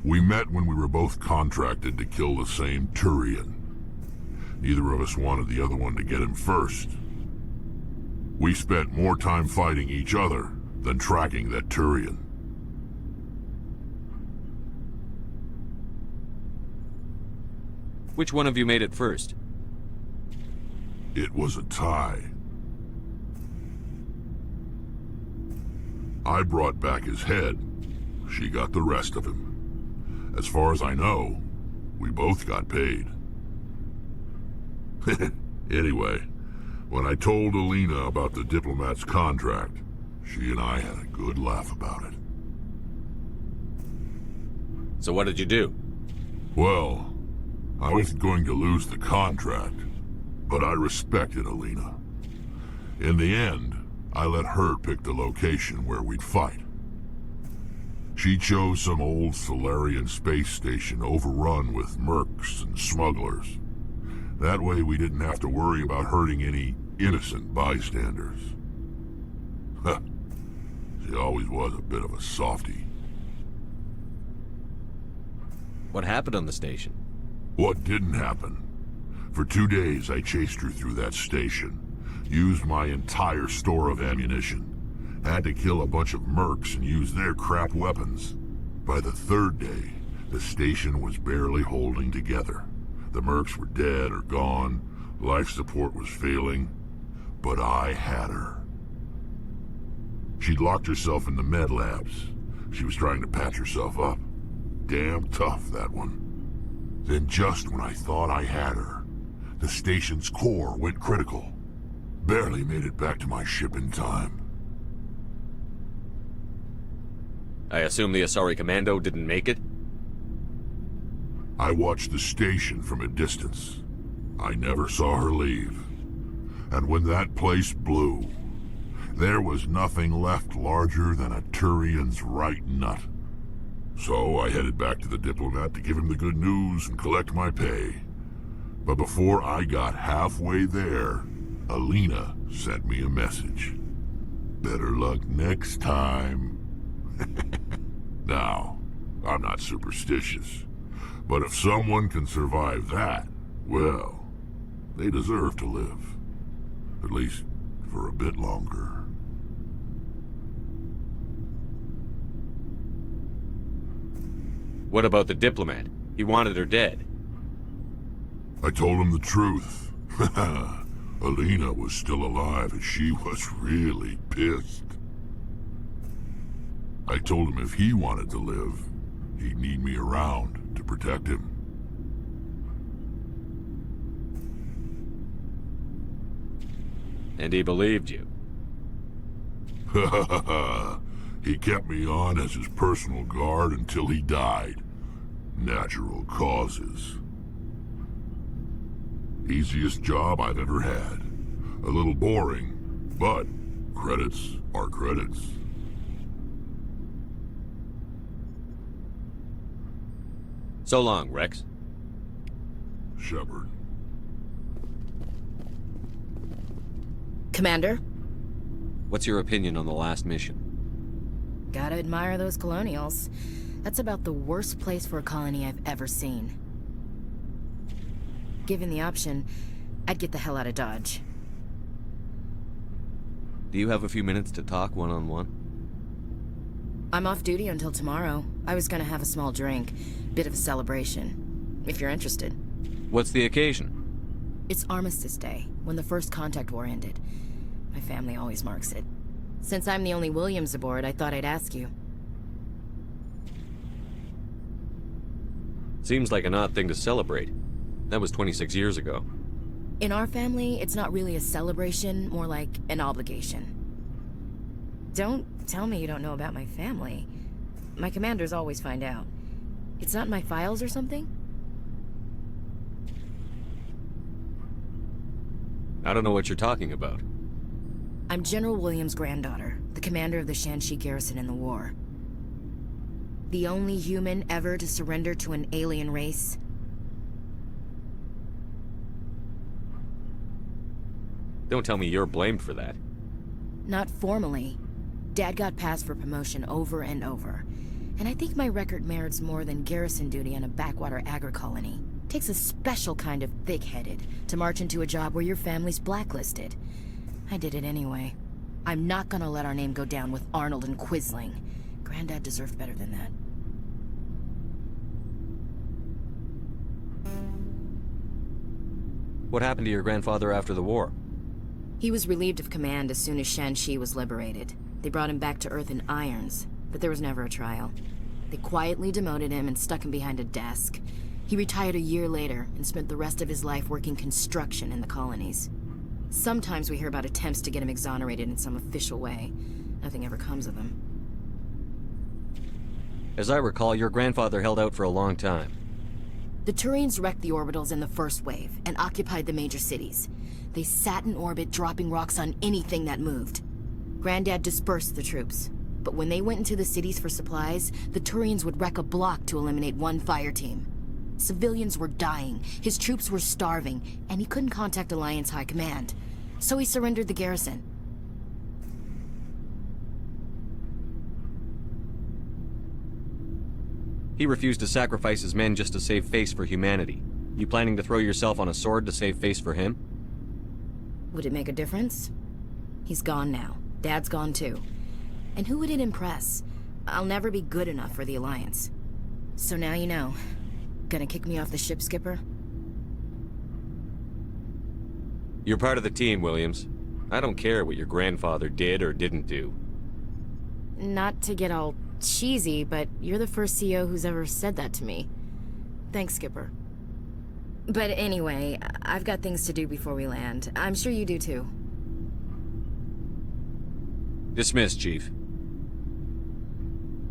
[SPEAKER 21] We met when we were both contracted to kill the same Turian. Neither of us wanted the other one to get him first. We spent more time fighting each other than tracking that Turian.
[SPEAKER 3] Which one of you made it first?
[SPEAKER 21] It was a tie. I brought back his head. She got the rest of him. As far as I know, we both got paid. Anyway, when I told Alina about the diplomat's contract, she and I had a good laugh about it.
[SPEAKER 3] So what did you do?
[SPEAKER 21] Well, I wasn't going to lose the contract, but I respected Alina. In the end, I let her pick the location where we'd fight. She chose some old Solarian space station overrun with mercs and smugglers. That way we didn't have to worry about hurting any innocent bystanders. Huh. She always was a bit of a softie.
[SPEAKER 3] What happened on the station?
[SPEAKER 21] What didn't happen? For 2 days I chased her through that station, used my entire store of ammunition, had to kill a bunch of mercs and use their crap weapons. By the 3rd day, the station was barely holding together. The mercs were dead or gone, life support was failing, but I had her. She'd locked herself in the med labs. She was trying to patch herself up. Damn tough, that one. Then just when I thought I had her, the station's core went critical. Barely made it back to my ship in time.
[SPEAKER 3] I assume the Asari Commando didn't make it?
[SPEAKER 21] I watched the station from a distance. I never saw her leave. And when that place blew, there was nothing left larger than a Turian's right nut. So I headed back to the diplomat to give him the good news and collect my pay. But before I got halfway there, Alina sent me a message. Better luck next time. Now, I'm not superstitious, but if someone can survive that, well, they deserve to live. At least for a bit longer.
[SPEAKER 3] What about the diplomat? He wanted her dead.
[SPEAKER 21] I told him the truth. Alina was still alive and she was really pissed. I told him if he wanted to live, he'd need me around to protect him.
[SPEAKER 3] And he believed you.
[SPEAKER 21] He kept me on as his personal guard until he died. Natural causes. Easiest job I've ever had. A little boring, but credits are credits.
[SPEAKER 3] So long, Rex.
[SPEAKER 21] Shepard.
[SPEAKER 18] Commander?
[SPEAKER 3] What's your opinion on the last mission?
[SPEAKER 18] Gotta admire those colonials. That's about the worst place for a colony I've ever seen. Given the option, I'd get the hell out of Dodge.
[SPEAKER 3] Do you have a few minutes to talk one-on-one?
[SPEAKER 18] I'm off duty until tomorrow. I was gonna have a small drink. Bit of a celebration. If you're interested.
[SPEAKER 3] What's the occasion?
[SPEAKER 18] It's Armistice Day, when the first contact war ended. My family always marks it. Since I'm the only Williams aboard, I thought I'd ask you.
[SPEAKER 3] Seems like an odd thing to celebrate. That was 26 years ago.
[SPEAKER 18] In our family, it's not really a celebration, more like an obligation. Don't tell me you don't know about my family. My commanders always find out. It's not in my files or something?
[SPEAKER 3] I don't know what you're talking about.
[SPEAKER 18] I'm General Williams' granddaughter, the commander of the Shanxi garrison in the war. The only human ever to surrender to an alien race.
[SPEAKER 3] Don't tell me you're blamed for that.
[SPEAKER 18] Not formally. Dad got passed for promotion over and over. And I think my record merits more than garrison duty on a backwater agri-colony. Takes a special kind of thick-headed to march into a job where your family's blacklisted. I did it anyway. I'm not gonna let our name go down with Arnold and Quisling. Granddad deserved better than that.
[SPEAKER 3] What happened to your grandfather after the war?
[SPEAKER 18] He was relieved of command as soon as Shanxi was liberated. They brought him back to Earth in irons, but there was never a trial. They quietly demoted him and stuck him behind a desk. He retired a year later and spent the rest of his life working construction in the colonies. Sometimes we hear about attempts to get him exonerated in some official way. Nothing ever comes of them.
[SPEAKER 3] As I recall, your grandfather held out for a long time.
[SPEAKER 18] The Turians wrecked the orbitals in the first wave and occupied the major cities. They sat in orbit, dropping rocks on anything that moved. Granddad dispersed the troops, but when they went into the cities for supplies, the Turians would wreck a block to eliminate one fire team. Civilians were dying, his troops were starving, and he couldn't contact Alliance High Command. So he surrendered the garrison.
[SPEAKER 3] He refused to sacrifice his men just to save face for humanity. You planning to throw yourself on a sword to save face for him?
[SPEAKER 18] Would it make a difference? He's gone now. Dad's gone too. And who would it impress? I'll never be good enough for the Alliance. So now you know. Gonna kick me off the ship, Skipper?
[SPEAKER 3] You're part of the team, Williams. I don't care what your grandfather did or didn't do.
[SPEAKER 18] Not to get all cheesy, but you're the first CEO who's ever said that to me. Thanks, Skipper. But anyway, I've got things to do before we land. I'm sure you do too.
[SPEAKER 3] Dismissed, Chief.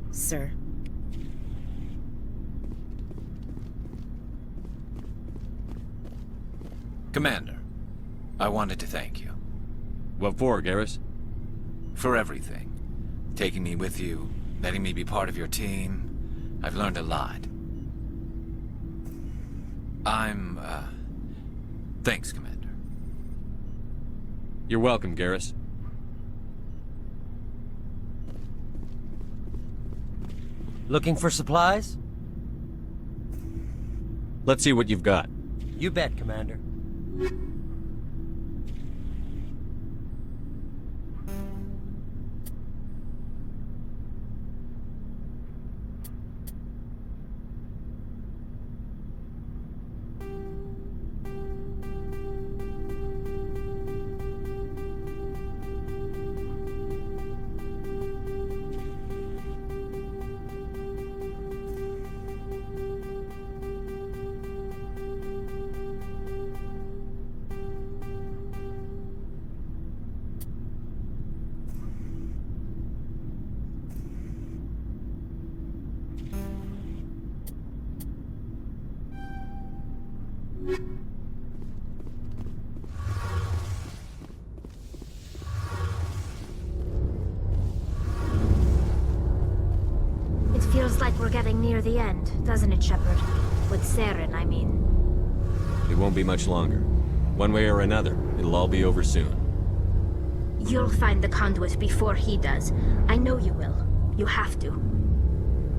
[SPEAKER 18] Sir.
[SPEAKER 5] Commander, I wanted to thank you.
[SPEAKER 3] What for, Garrus?
[SPEAKER 5] For everything. Taking me with you, letting me be part of your team. I've learned a lot. Thanks, Commander.
[SPEAKER 3] You're welcome, Garrus.
[SPEAKER 17] Looking for supplies?
[SPEAKER 3] Let's see what you've got.
[SPEAKER 17] You bet, Commander.
[SPEAKER 14] It feels like we're getting near the end, doesn't it, Shepard? With Saren, I mean.
[SPEAKER 3] It won't be much longer. One way or another, it'll all be over soon.
[SPEAKER 14] You'll find the conduit before he does. I know you will. You have to.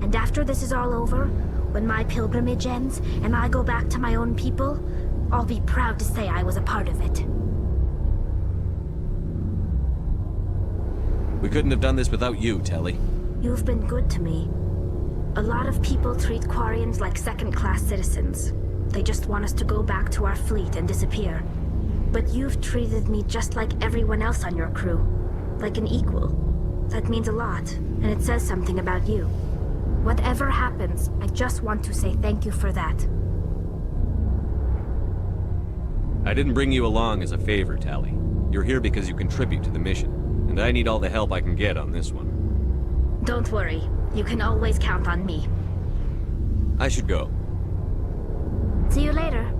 [SPEAKER 14] And after this is all over, when my pilgrimage ends, and I go back to my own people, I'll be proud to say I was a part of it.
[SPEAKER 3] We couldn't have done this without you, Telly.
[SPEAKER 14] You've been good to me. A lot of people treat Quarians like second-class citizens. They just want us to go back to our fleet and disappear. But you've treated me just like everyone else on your crew. Like an equal. That means a lot, and it says something about you. Whatever happens, I just want to say thank you for that.
[SPEAKER 3] I didn't bring you along as a favor, Tally. You're here because you contribute to the mission, and I need all the help I can get on this one.
[SPEAKER 14] Don't worry. You can always count on me.
[SPEAKER 3] I should go.
[SPEAKER 14] See you later.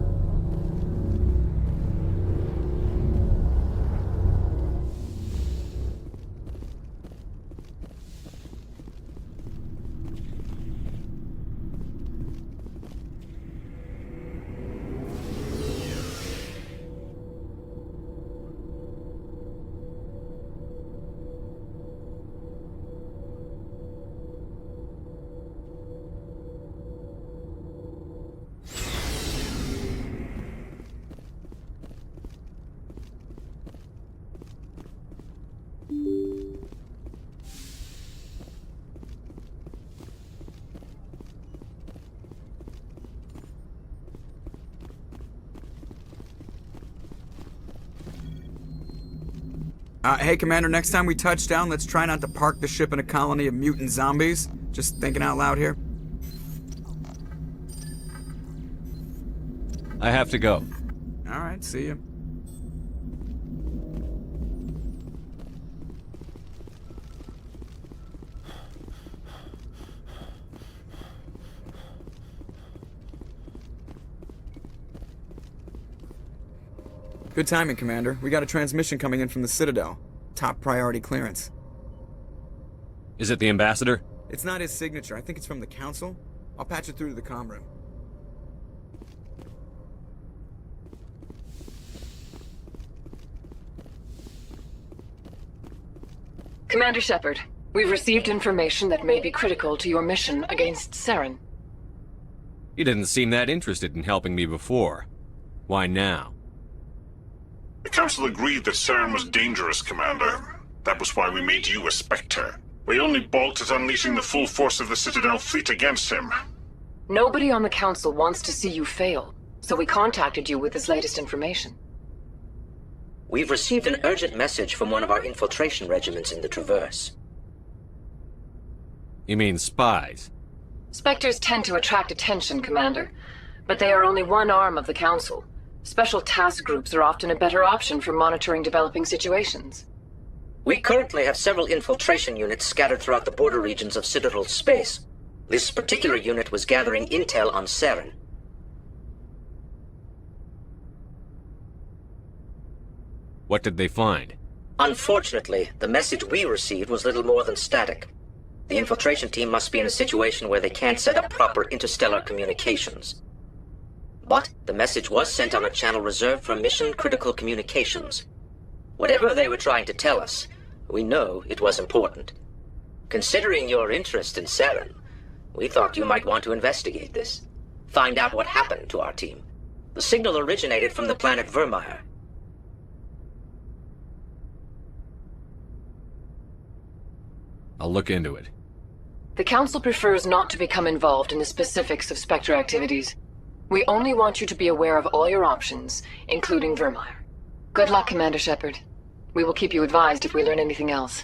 [SPEAKER 1] Hey, Commander, next time we touch down, let's try not to park the ship in a colony of mutant zombies. Just thinking out loud here.
[SPEAKER 3] I have to go.
[SPEAKER 1] Alright, see you. Good timing, Commander. We got a transmission coming in from the Citadel. Top priority clearance.
[SPEAKER 3] Is it the ambassador?
[SPEAKER 1] It's not his signature. I think it's from the Council. I'll patch it through to the comm room.
[SPEAKER 24] Commander Shepard, we've received information that may be critical to your mission against Saren.
[SPEAKER 3] You didn't seem that interested in helping me before. Why now?
[SPEAKER 4] The Council agreed that Saren was dangerous, Commander. That was why we made you a Spectre. We only balked at unleashing the full force of the Citadel fleet against him.
[SPEAKER 24] Nobody on the Council wants to see you fail, so we contacted you with this latest information.
[SPEAKER 7] We've received an urgent message from one of our infiltration regiments in the Traverse.
[SPEAKER 3] You mean spies?
[SPEAKER 24] Spectres tend to attract attention, Commander, but they are only one arm of the Council. Special task groups are often a better option for monitoring developing situations.
[SPEAKER 7] We currently have several infiltration units scattered throughout the border regions of Citadel space. This particular unit was gathering intel on Saren.
[SPEAKER 3] What did they find?
[SPEAKER 7] Unfortunately, the message we received was little more than static. The infiltration team must be in a situation where they can't set up proper interstellar communications. But the message was sent on a channel reserved for mission-critical communications. Whatever they were trying to tell us, we know it was important. Considering your interest in Saren, we thought you might want to investigate this. Find out what happened to our team. The signal originated from the planet Vermeer.
[SPEAKER 3] I'll look into it.
[SPEAKER 24] The Council prefers not to become involved in the specifics of Spectre activities. We only want you to be aware of all your options, including Vermeer. Good luck, Commander Shepard. We will keep you advised if we learn anything else.